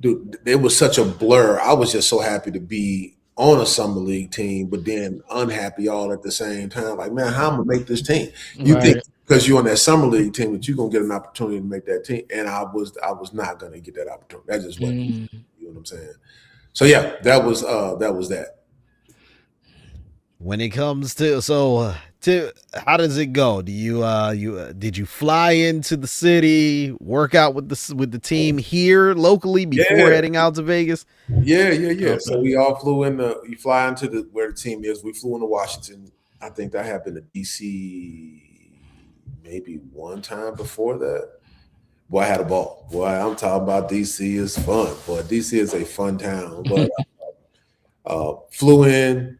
[SPEAKER 4] Dude, it was such a blur. I was just so happy to be on a Summer League team, but then unhappy all at the same time. Like, man, how am I gonna make this team? You think because you're on that Summer League team that you're gonna get an opportunity to make that team, and I was not gonna get that opportunity. That just wasn't. You know what I'm saying? So yeah, that was that.
[SPEAKER 2] When it comes to how does it go? Do you did you fly into the city, work out with the team here locally before heading out to Vegas?
[SPEAKER 4] Yeah. Okay. So we all flew you fly into where the team is. We flew into Washington. I think that happened to DC maybe one time before that. Boy, I had a ball. Boy, I'm talking about DC is fun. Boy, DC is a fun town. But flew in.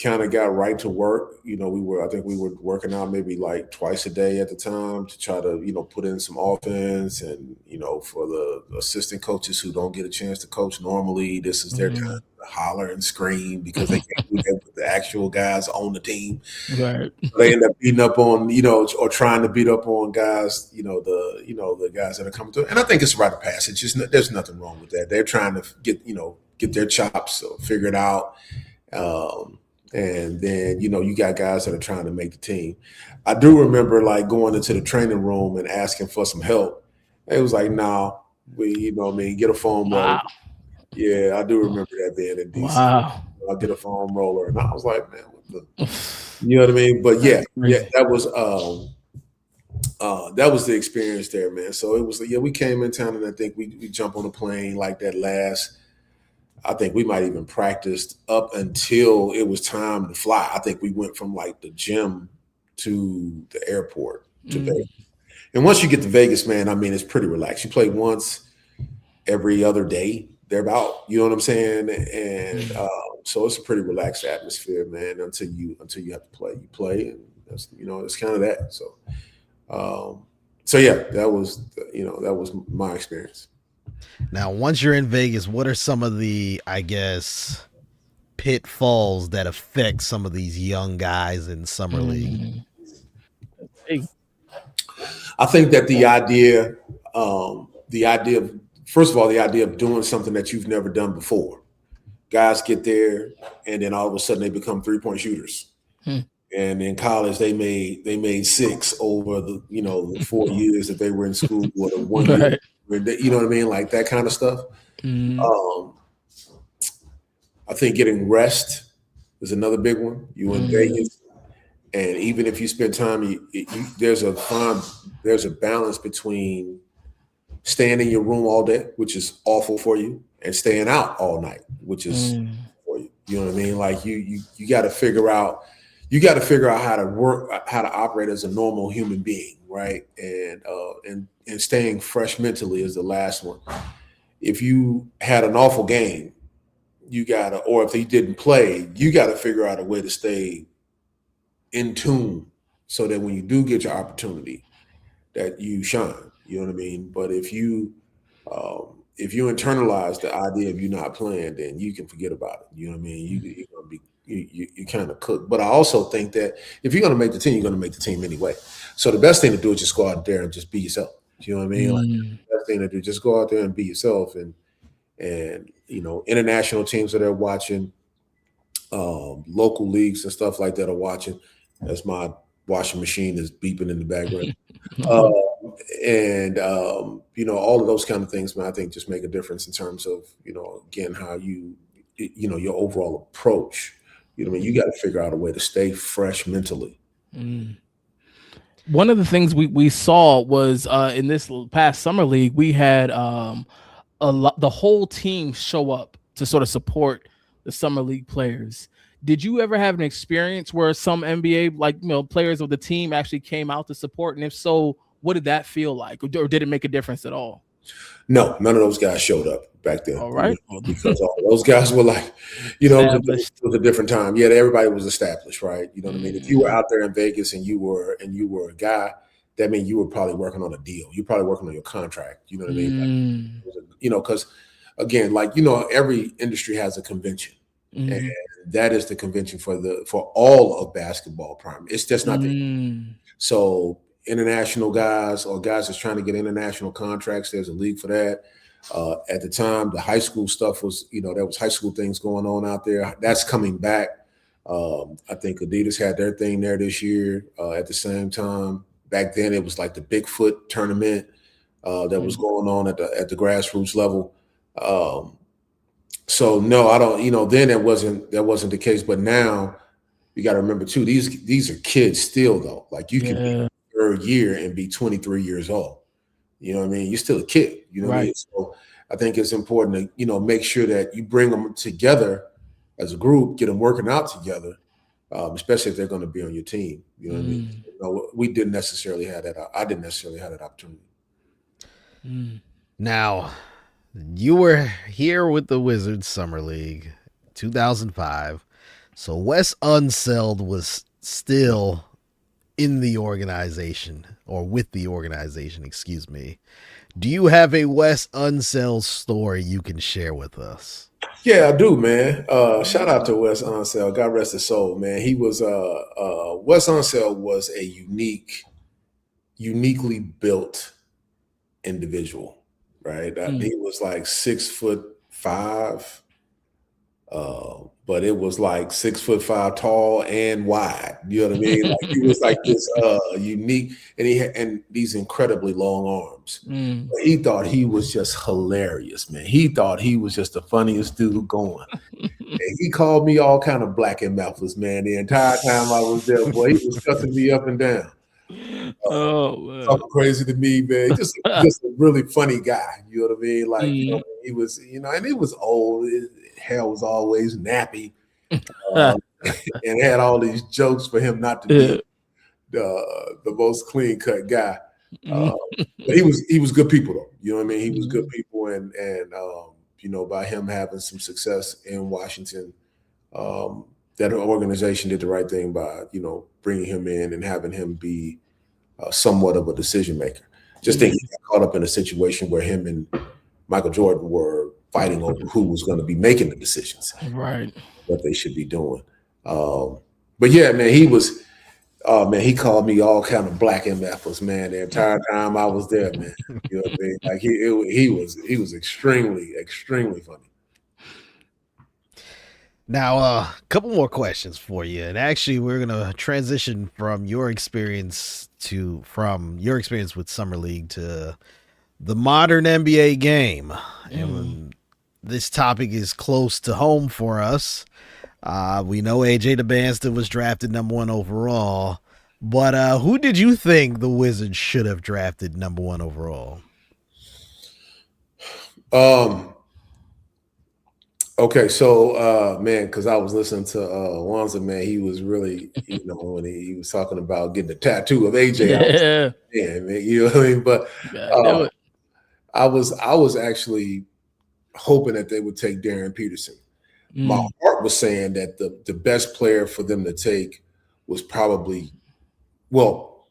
[SPEAKER 4] Kind of got right to work. You know, I think we were working out maybe like twice a day at the time to try to, you know, put in some offense. And, you know, for the assistant coaches who don't get a chance to coach normally, this is their time to holler and scream because they can't do that with the actual guys on the team.
[SPEAKER 3] Right.
[SPEAKER 4] So they end up beating up on, you know, or trying to beat up on guys, the guys that are coming through. And I think it's a rite of passage. There's nothing wrong with that. They're trying to get their chops figured out. And then, you know, you got guys that are trying to make the team. I do remember like going into the training room and asking for some help. It was like, nah, get a foam roller. Yeah, I do remember that being in DC.
[SPEAKER 3] Wow.
[SPEAKER 4] I'll get a foam roller. And I was like, man, you know what I mean? But yeah, that was the experience there, man. So it was, we came in town and I think we jumped on a plane like that I think we might even practiced up until it was time to fly. I think we went from like the gym to the airport to Vegas. And once you get to Vegas, man, I mean, it's pretty relaxed. You play once every other day, thereabout. You know what I'm saying? And so it's a pretty relaxed atmosphere, man. Until you have to play, you play, and that's, you know, it's kind of that. So yeah, that was my experience.
[SPEAKER 2] Now, once you're in Vegas, what are some of the, I guess, pitfalls that affect some of these young guys in Summer League?
[SPEAKER 4] I think that the idea of doing something that you've never done before. Guys get there, and then all of a sudden they become 3-point shooters. And in college, they made 6 over the 4 years that they were in school, or the 1 year. You know what I mean? Like that kind of stuff. I think getting rest is another big one. You in Vegas, and even if you spend time, there's a balance between staying in your room all day, which is awful for you, and staying out all night, which is for you. You know what I mean? Like you got to figure out. You got to figure out how to operate as a normal human being, right? And staying fresh mentally is the last one. If you had an awful game, or if they didn't play, you got to figure out a way to stay in tune so that when you do get your opportunity, that you shine. You know what I mean? But if you internalize the idea of you not playing, then you can forget about it. You know what I mean? You're gonna be you kind of cook. But I also think that if you're going to make the team, you're going to make the team anyway. So the best thing to do is just go out there and just be yourself. You know what I mean? Like, the best thing to do, just go out there and be yourself. And international teams that are watching, local leagues and stuff like that are watching. As my washing machine is beeping in the background. All of those kind of things, man, I think just make a difference in terms of, again, how your overall approach. You know what I mean? You got to figure out a way to stay fresh mentally.
[SPEAKER 3] One of the things we saw was in this past summer league, we had the whole team show up to sort of support the summer league players. Did you ever have an experience where some NBA players of the team actually came out to support? And if so, what did that feel like? Or did it make a difference at all?
[SPEAKER 4] No, none of those guys showed up back then.
[SPEAKER 3] All right.
[SPEAKER 4] Because all those guys were like, it was a different time. Yeah, everybody was established, right? You know what I mean? If you were out there in Vegas and you were a guy, that means you were probably working on a deal. You're probably working on your contract. You know what I mean? Because again, every industry has a convention. And that is the convention for all of basketball prime. It's just not so international guys or guys that's trying to get international contracts, there's a league for that. At the time, the high school stuff was, there was high school things going on out there. That's coming back. I think Adidas had their thing there this year. At the same time, back then it was like the Bigfoot tournament that was going on at the grassroots level. So no, I don't. Then that wasn't the case. But now you got to remember too. These are kids still though. Like you can be in your third year and be 23 years old. You know what I mean? You're still a kid. You know what I mean? So I think it's important to make sure that you bring them together as a group, get them working out together, especially if they're going to be on your team. You know what I mean? We didn't necessarily have that. I didn't necessarily have that opportunity.
[SPEAKER 2] Now, you were here with the Wizards Summer League, 2005. So Wes Unseld was still in the organization, or with the organization, excuse me. Do you have a Wes Unseld story you can share with us?
[SPEAKER 4] Yeah, I do, man. Shout out to Wes Unseld. God rest his soul, man. He was Wes Unseld was a uniquely built individual. Right, he was like 6'5", but it was like 6'5" tall and wide. You know what I mean? Like he was like this unique, and he had these incredibly long arms. But he thought he was just hilarious, man. He thought he was just the funniest dude going. And he called me all kind of black and mouthless, man. The entire time I was there, boy, he was cussing me up and down. Talking crazy to me, man. Just a really funny guy. You know what I mean? Like he was, and he was old. His hair was always nappy, and had all these jokes for him not to be the most clean cut guy. But he was good people though. You know what I mean? He was good people, and by him having some success in Washington, that organization did the right thing by bringing him in and having him be somewhat of a decision maker. Just think he got caught up in a situation where him and Michael Jordan were fighting over who was going to be making the decisions,
[SPEAKER 3] right? What
[SPEAKER 4] they should be doing. But yeah, man, he was. He called me all kind of black and apples, man. The entire time I was there, man. You know what I mean? Like he was extremely, extremely funny.
[SPEAKER 2] Now, a couple more questions for you, and actually, we're gonna transition from your experience with Summer League to the modern NBA game, and this topic is close to home for us. We know AJ DeBanston was drafted number 1 overall, but who did you think the Wizards should have drafted number 1 overall?
[SPEAKER 4] Okay, so man, because I was listening to Wanza, man, he was really, when he was talking about getting a tattoo of AJ. Yeah, man, you know what I mean? But I was actually hoping that they would take Darren Peterson. My heart was saying that the best player for them to take was probably, well,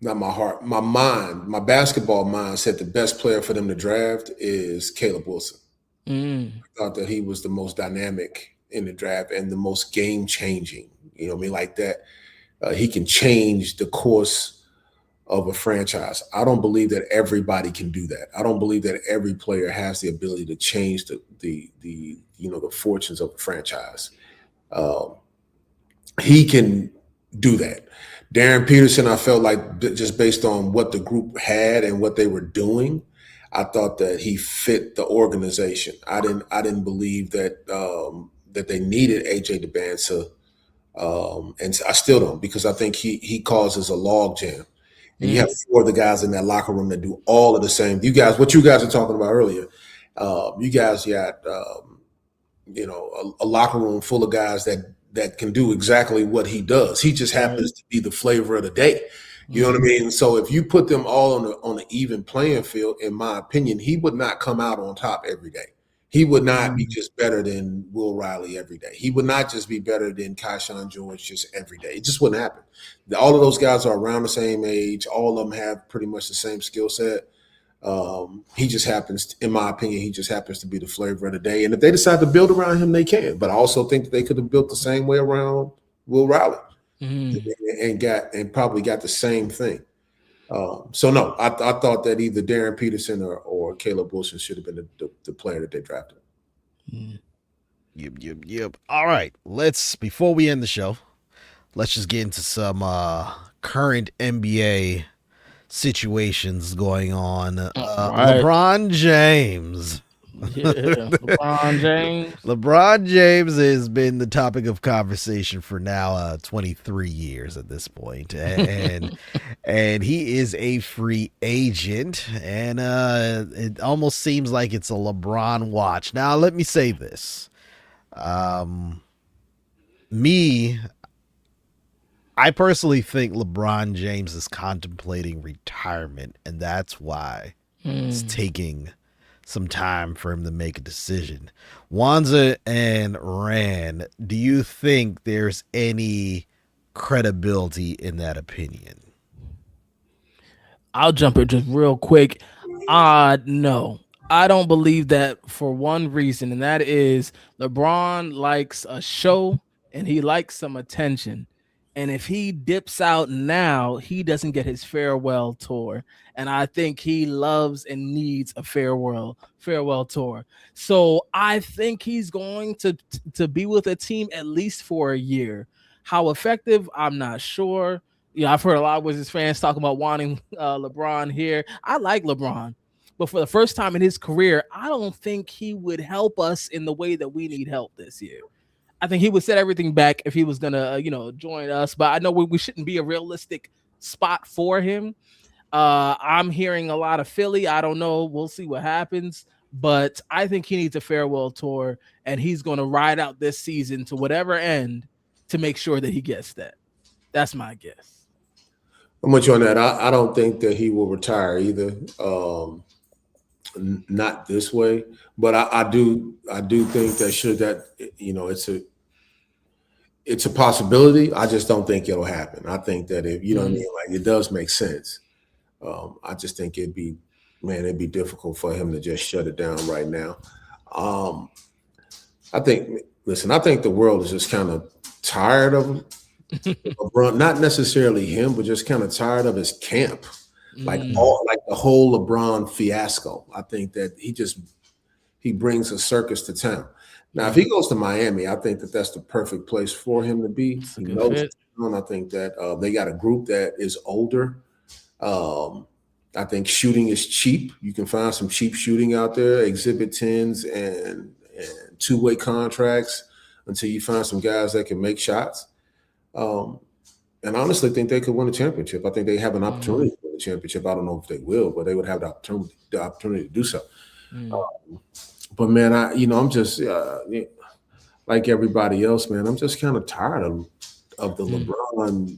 [SPEAKER 4] not my heart, my mind, my basketball mind said the best player for them to draft is Caleb Wilson. I thought that he was the most dynamic in the draft and the most game changing. You know what I mean? Like that, he can change the course of a franchise. I don't believe that everybody can do that. I don't believe that every player has the ability to change the fortunes of a franchise. He can do that. Darren Peterson, I felt like just based on what the group had and what they were doing, I thought that he fit the organization. I didn't believe that that they needed AJ DeBanza, and I still don't, because I think he causes a log jam. And you have four of the guys in that locker room that do all of the same. You guys, what you guys are talking about earlier, you guys got a locker room full of guys that can do exactly what he does. He just happens to be the flavor of the day. You know what I mean? So if you put them all on an even playing field, in my opinion, he would not come out on top every day. He would not be just better than Will Riley every day. He would not just be better than Keyshawn George just every day. It just wouldn't happen. All of those guys are around the same age. All of them have pretty much the same skill set. He just happens, in my opinion, he just happens to be the flavor of the day. And if they decide to build around him, they can. But I also think that they could have built the same way around Will Riley and probably got the same thing. So no, I thought that either Darren Peterson or Caleb Wilson should have been the player that they drafted.
[SPEAKER 2] Yep. All right, before we end the show, let's just get into some current NBA situations going on. LeBron James. LeBron James has been the topic of conversation for now 23 years at this point, and he is a free agent, and it almost seems like it's a LeBron watch. Now, let me say this. I personally think LeBron James is contemplating retirement, and that's why it's taking some time for him to make a decision. Wanza and Rand, do you think there's any credibility in that opinion?
[SPEAKER 3] I'll jump in just real quick. No, I don't believe that, for one reason, and that is LeBron likes a show and he likes some attention. And if he dips out now, he doesn't get his farewell tour. And I think he loves and needs a farewell tour. So I think he's going to be with a team at least for a year. How effective, I'm not sure. I've heard a lot of Wizards fans talking about wanting LeBron here. I like LeBron, but for the first time in his career, I don't think he would help us in the way that we need help this year. I think he would set everything back if he was gonna, join us. But I know we shouldn't be a realistic spot for him. I'm hearing a lot of Philly. I don't know. We'll see what happens. But I think he needs a farewell tour, and he's going to ride out this season to whatever end to make sure that he gets that. That's my guess.
[SPEAKER 4] I'm with you on that. I don't think that he will retire either. Not this way, but I do think that it's a possibility. I just don't think it'll happen. I think that if you know what I mean, like, it does make sense. I just think it'd be difficult for him to just shut it down right now. I think the world is just kind of tired of LeBron, not necessarily him, but just kind of tired of his camp. Like the whole LeBron fiasco. I think that he brings a circus to town. Now, if he goes to Miami, I think that that's the perfect place for him to be. He knows it. I think that they got a group that is older. I think shooting is cheap. You can find some cheap shooting out there, exhibit 10s and two-way contracts until you find some guys that can make shots. And I honestly think they could win a championship. I think they have an opportunity to win a championship. I don't know if they will, but they would have the opportunity to do so. But man, I'm just like everybody else, man. I'm just kind of tired of the LeBron,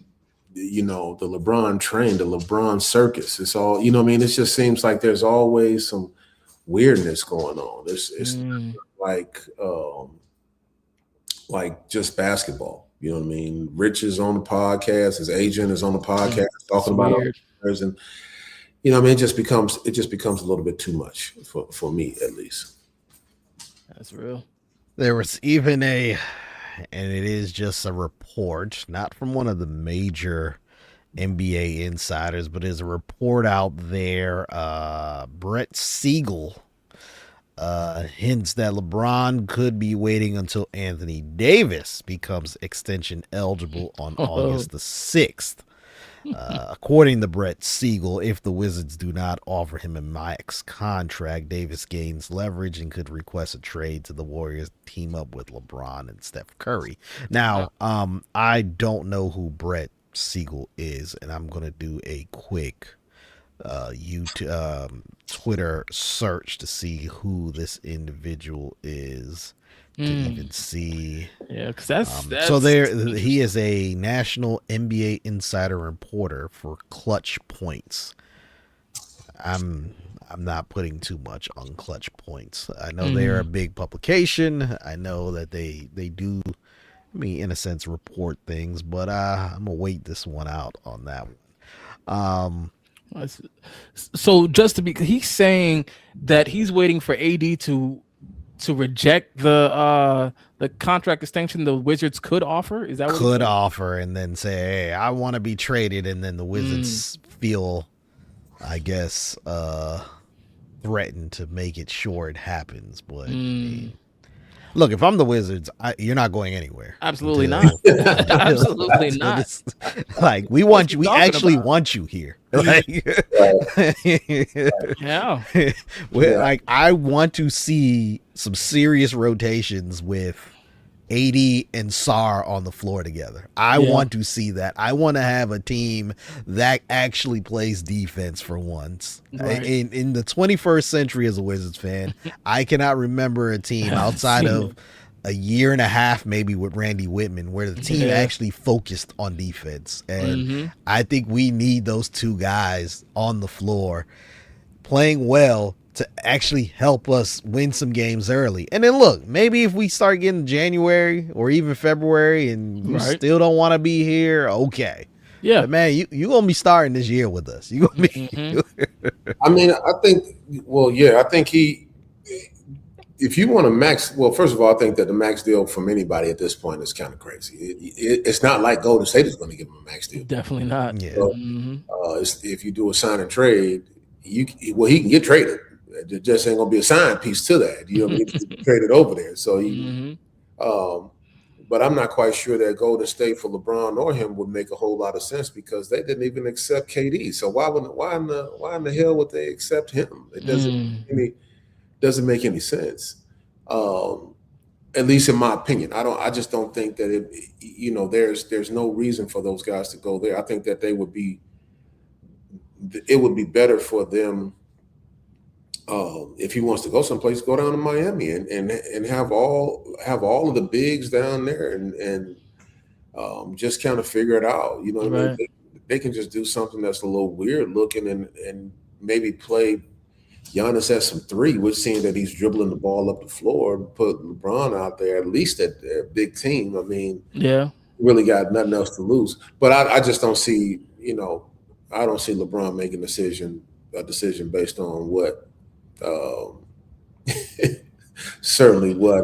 [SPEAKER 4] the LeBron train, the LeBron circus. It's all, I mean, it just seems like there's always some weirdness going on. It's like just basketball. You know what I mean? Rich is on the podcast. His agent is on the podcast talking about it. And it just becomes a little bit too much for me, at least.
[SPEAKER 3] That's real.
[SPEAKER 2] There was even and it is just a report, not from one of the major NBA insiders, but there's a report out there. Brett Siegel hints that LeBron could be waiting until Anthony Davis becomes extension eligible on August the 6th. According to Brett Siegel, if the Wizards do not offer him a max contract, Davis gains leverage and could request a trade to the Warriors, team up with LeBron and Steph Curry. Now, I don't know who Brett Siegel is, and I'm going to do a quick YouTube, Twitter search to see who this individual is. To even see,
[SPEAKER 3] yeah, because that's
[SPEAKER 2] so he is a national NBA insider reporter for Clutch Points. I'm not putting too much on Clutch Points. I know they're a big publication. I know that they do, I mean, in a sense, report things, but I'm gonna wait this one out on that one.
[SPEAKER 3] So just to be, he's saying that he's waiting for AD to reject the contract extension the Wizards could offer. Is that what
[SPEAKER 2] could offer, and then say, "Hey, I want to be traded," and then the Wizards feel, I guess, threatened to make it sure it happens. But I mean, look, if I'm the Wizards, you're not going anywhere.
[SPEAKER 3] Absolutely not. Absolutely not.
[SPEAKER 2] Like, we want you. We actually want you here. Like,
[SPEAKER 3] yeah.
[SPEAKER 2] Like, I want to see some serious rotations with AD and Sar on the floor together. I want to see that. I want to have a team that actually plays defense for once. Right. In the 21st century, as a Wizards fan, I cannot remember a team outside of a year and a half, maybe with Randy Whitman, where the team actually focused on defense. And I think we need those two guys on the floor playing well to actually help us win some games early. And then look, maybe if we start getting January or even February and you still don't want to be here, okay. Yeah. But man, you going to be starting this year with us. You going to be
[SPEAKER 4] I mean, I think if you want to max, well, first of all, I think that the max deal from anybody at this point is kind of crazy. It's not like Golden State is going to give him a max deal.
[SPEAKER 3] Definitely not.
[SPEAKER 2] Yeah.
[SPEAKER 4] So, if you do a sign and trade, he can get traded. There just ain't gonna be a sign piece to that. You know, he's traded over there. So but I'm not quite sure that Golden State for LeBron or him would make a whole lot of sense because they didn't even accept KD. So why in the hell would they accept him? It doesn't make any sense. At least in my opinion. I just don't think that there's no reason for those guys to go there. I think that it would be better for them. If he wants to go someplace, go down to Miami and have all of the bigs down there and just kind of figure it out. You know what I mean? They can just do something that's a little weird looking and maybe play Giannis at some three. We're seeing that he's dribbling the ball up the floor, put LeBron out there at least at their big team. I mean, really got nothing else to lose. But I just don't see, I don't see LeBron making a decision based on what certainly what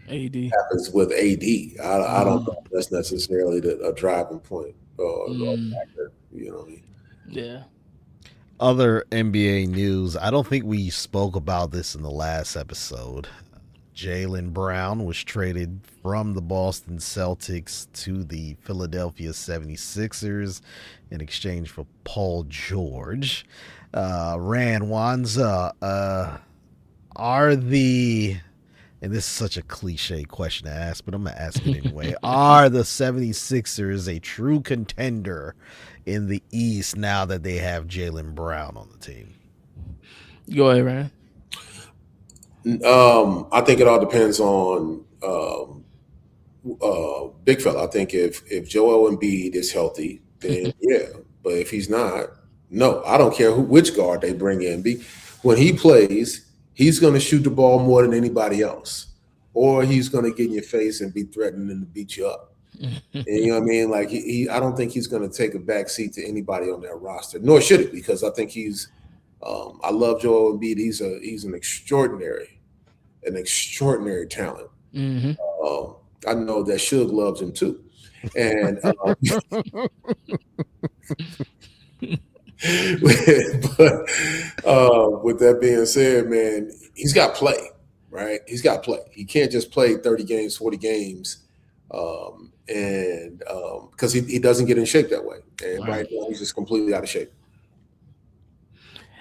[SPEAKER 3] AD
[SPEAKER 4] happens with AD. I don't know if that's necessarily a driving point or factor, you know what I mean?
[SPEAKER 3] Yeah.
[SPEAKER 2] Other NBA news, I don't think we spoke about this in the last episode. Jaylen Brown was traded from the Boston Celtics to the Philadelphia 76ers in exchange for Paul George. Randy Holcomb, and this is such a cliche question to ask, but I'm going to ask it anyway. Are the 76ers a true contender in the East now that they have Jaylen Brown on the team?
[SPEAKER 3] Go ahead, Ryan.
[SPEAKER 4] I think it all depends on big fella. I think if Joel Embiid is healthy, then yeah. But if he's not, no. I don't care which guard they bring in. When he plays, he's going to shoot the ball more than anybody else, or he's going to get in your face and be threatening to beat you up. And, you know what I mean? Like I don't think he's going to take a back seat to anybody on that roster, nor should it, because I think he's. I love Joel Embiid. He's an extraordinary talent.
[SPEAKER 3] Mm-hmm.
[SPEAKER 4] I know that Suge loves him too. And but with that being said, man, he's got play, right? He's got play. He can't just play 30 games, 40 games, and because he doesn't get in shape that way. And right now, he's just completely out of shape.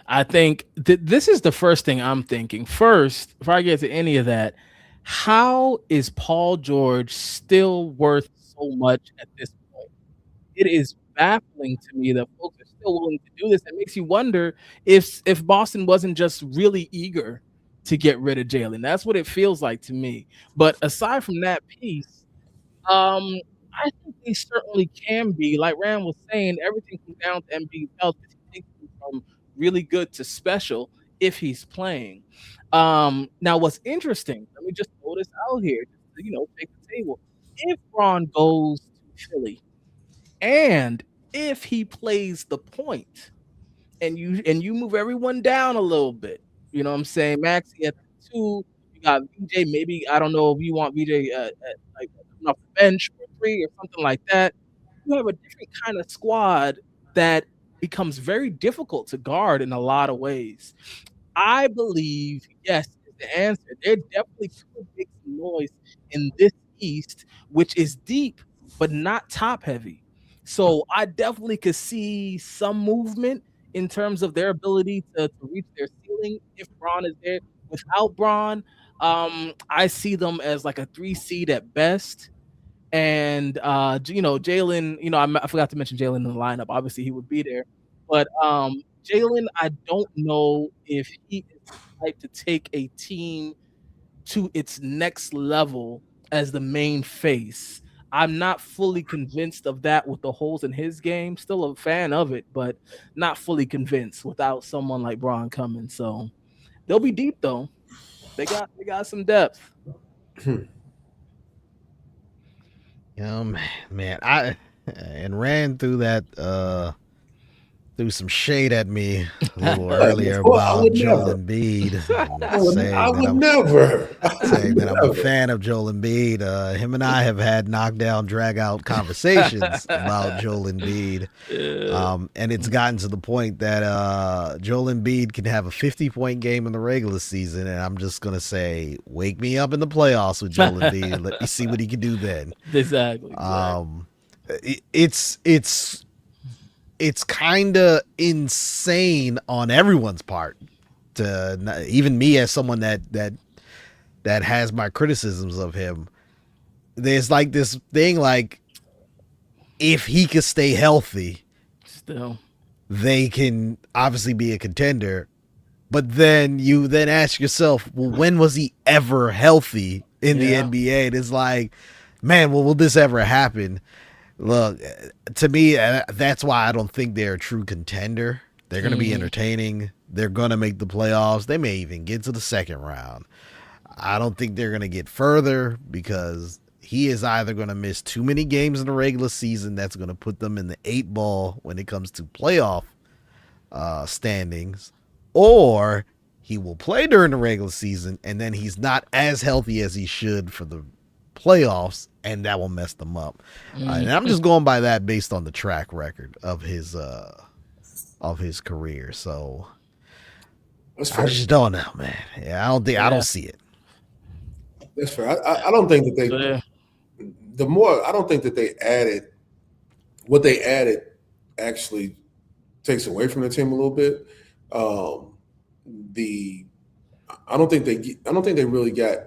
[SPEAKER 3] I think this is the first thing I'm thinking. First, before I get to any of that, how is Paul George still worth so much at this point? It is baffling to me that folks are still willing to do this. It makes you wonder if Boston wasn't just really eager to get rid of Jalen. That's what it feels like to me. But aside from that piece, I think they certainly can be. Like Rand was saying, everything comes down to Embiid's health. He takes them from really good to special if he's playing. Now, what's interesting? Let me just throw this out here, just to, take the table. If Braun goes to Philly, and if he plays the point, and you move everyone down a little bit, you know what I'm saying? Maxey at the 2, you got VJ. Maybe I don't know if you want VJ like coming off the bench or 3 or something like that. You have a different kind of squad that becomes very difficult to guard in a lot of ways. I believe yes is the answer. There definitely could make some noise in this East, which is deep but not top heavy. So I definitely could see some movement in terms of their ability to reach their ceiling if Braun is there. Without Braun, I see them as like a 3 seed at best. And Jalen, I forgot to mention Jalen in the lineup. Obviously, he would be there, but Jalen, I don't know if he is the type to take a team to its next level as the main face. I'm not fully convinced of that with the holes in his game. Still a fan of it, but not fully convinced without someone like Braun coming. So they'll be deep though. They got some depth.
[SPEAKER 2] Man, I and ran through that threw some shade at me a little earlier about Joel Embiid, saying that I'm a fan of Joel Embiid. Him and I have had knockdown, drag out conversations about Joel Embiid, and it's gotten to the point that Joel Embiid can have a 50-point game in the regular season, and I'm just gonna say, wake me up in the playoffs with Joel Embiid, and let me see what he can do then.
[SPEAKER 3] Exactly.
[SPEAKER 2] It's kind of insane on everyone's part, to even me as someone that has my criticisms of him. There's like this thing, like if he could stay healthy,
[SPEAKER 3] still
[SPEAKER 2] they can obviously be a contender. But then you then ask yourself, well, when was he ever healthy in the NBA? And it's like, man, well, will this ever happen? Look, to me, that's why I don't think they're a true contender. They're going to be entertaining. They're going to make the playoffs. They may even get to the second round. I don't think they're going to get further because he is either going to miss too many games in the regular season. That's going to put them in the 8 ball when it comes to playoff standings, or he will play during the regular season and then he's not as healthy as he should for the playoffs, and that will mess them up. And I'm just going by that based on the track record of his career. So I just don't know, man. Yeah, I don't see it.
[SPEAKER 4] That's fair. I don't think that they. I don't think that they added. What they added actually takes away from the team a little bit. I don't think they really got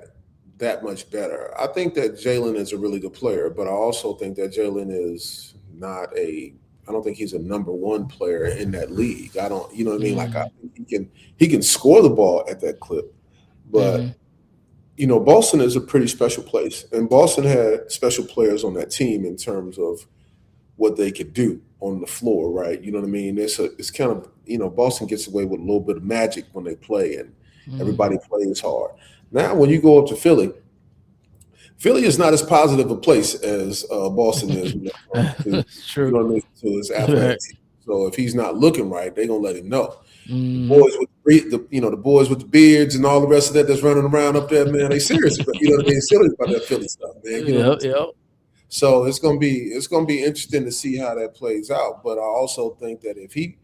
[SPEAKER 4] that much better. I think that Jalen is a really good player, but I also think that Jalen is not I don't think he's a number 1 player in that league. I don't, you know what I mean? Like I think he can score the ball at that clip, but Boston is a pretty special place, and Boston had special players on that team in terms of what they could do on the floor, right? You know what I mean? It's kind of, Boston gets away with a little bit of magic when they play, and everybody plays hard. Now, when you go up to Philly is not as positive a place as Boston is.
[SPEAKER 3] True.
[SPEAKER 4] You know what I mean? So it's athletic. So if he's not looking right, they're gonna let him know.
[SPEAKER 3] Mm-hmm.
[SPEAKER 4] The boys with the beards and all the rest of that's running around up there, man, they serious about, you know what I mean? Serious about that Philly stuff, man. You know
[SPEAKER 3] Yep.
[SPEAKER 4] So it's gonna be interesting to see how that plays out. But I also think that if he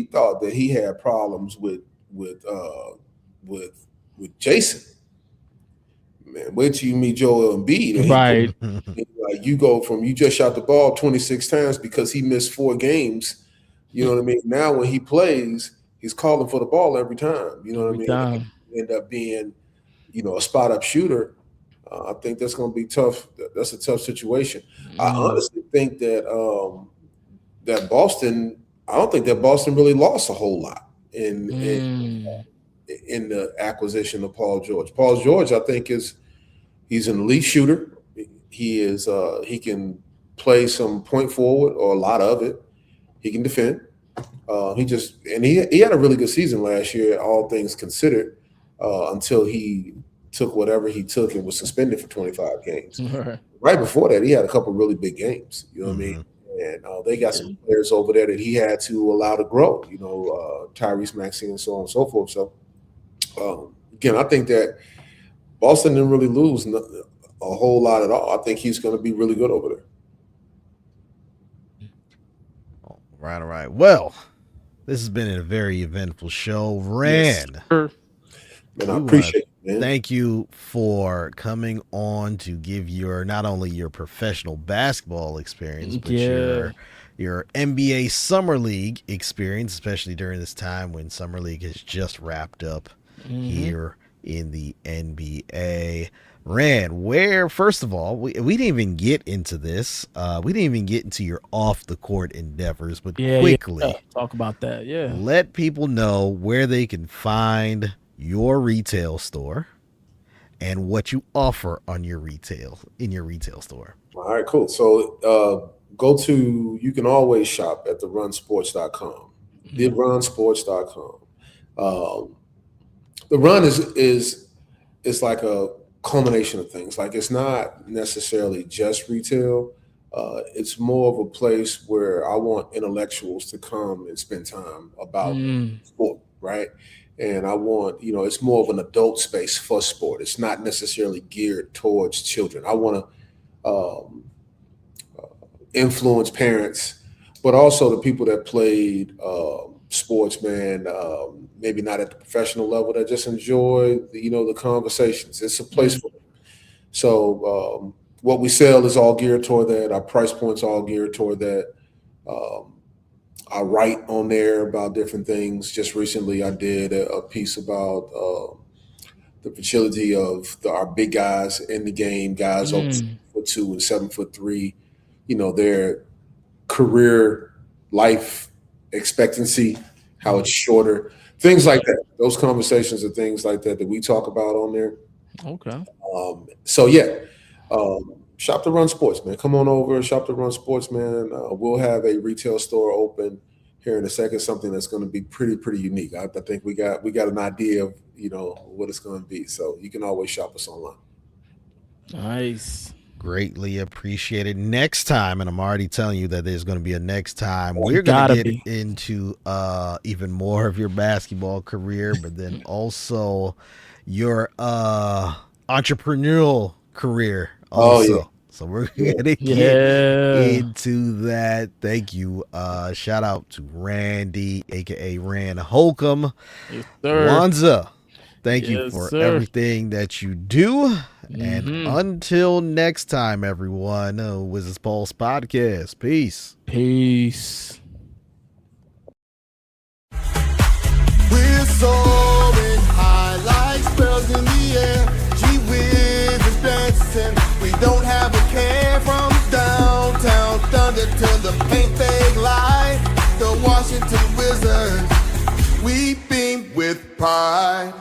[SPEAKER 4] thought that he had problems with Jason, man, wait till you meet Joel Embiid. And
[SPEAKER 3] Right.
[SPEAKER 4] Like you just shot the ball 26 times because he missed 4 games. You know what I mean? Now when he plays, he's calling for the ball every time. You know what I mean?
[SPEAKER 3] Time.
[SPEAKER 4] End up being, a spot up shooter. I think that's going to be tough. That's a tough situation. I honestly think that that Boston. I don't think that Boston really lost a whole lot in the acquisition of Paul George. Paul George, I think, he's an elite shooter. He is. He can play some point forward or a lot of it. He can defend. He had a really good season last year, all things considered, until he took whatever he took and was suspended for 25 games. Right before that, he had a couple really big games. You know what I mean? And they got some players over there that he had to allow to grow. Tyrese Maxey and so on and so forth. So again, I think that Boston didn't really lose a whole lot at all. I think he's going to be really good over there.
[SPEAKER 2] All right. Well, this has been a very eventful show. Rand.
[SPEAKER 4] Yes, man, I appreciate it, man.
[SPEAKER 2] Thank you for coming on to give not only your professional basketball experience, but your NBA Summer League experience, especially during this time when Summer League has just wrapped up here in the NBA. Rand, first of all, we didn't even get into this. We didn't even get into your off the court endeavors, but quickly
[SPEAKER 3] talk about that. Yeah.
[SPEAKER 2] Let people know where they can find your retail store and what you offer in your retail store.
[SPEAKER 4] All right, cool. So you can always shop at therunsports.com. therunsports.com. The Run is like a culmination of things. Like, it's not necessarily just retail. It's more of a place where I want intellectuals to come and spend time about sport, right? And I want, it's more of an adult space for sport. It's not necessarily geared towards children. I want to influence parents, but also the people that played sports, man, maybe not at the professional level, that just enjoy the conversations. It's a place for them. So what we sell is all geared toward that. Our price points all geared toward that. I write on there about different things. Just recently, I did a piece about the fragility of our big guys in the game, guys over 7'2" and 7'3". Their career life expectancy, how it's shorter, things like that. Those conversations are things like that we talk about on there.
[SPEAKER 3] Okay.
[SPEAKER 4] Shop the Run Sports, man. Come on over, shop the Run Sports, man. We'll have a retail store open here in a second, something that's going to be pretty unique. I think we got an idea of what it's going to be. So you can always shop us online.
[SPEAKER 3] Nice.
[SPEAKER 2] Greatly appreciated. Next time, and I'm already telling you that there's going to be a next time, we're going to get into even more of your basketball career, but then also your entrepreneurial career also. So we're going to get into that. Thank you. Shout out to Randy, aka Randy Holcomb.
[SPEAKER 3] Yes, sir.
[SPEAKER 2] Wanza, thank you for everything that you do. And until next time, everyone, Wizards Pulse Podcast. Peace.
[SPEAKER 3] Peace.
[SPEAKER 1] We're soaring high like sparrows in the air. Gee whiz is dancing. We don't have a care from downtown Thunder to the paint they light. The Washington Wizards, we beam with pride.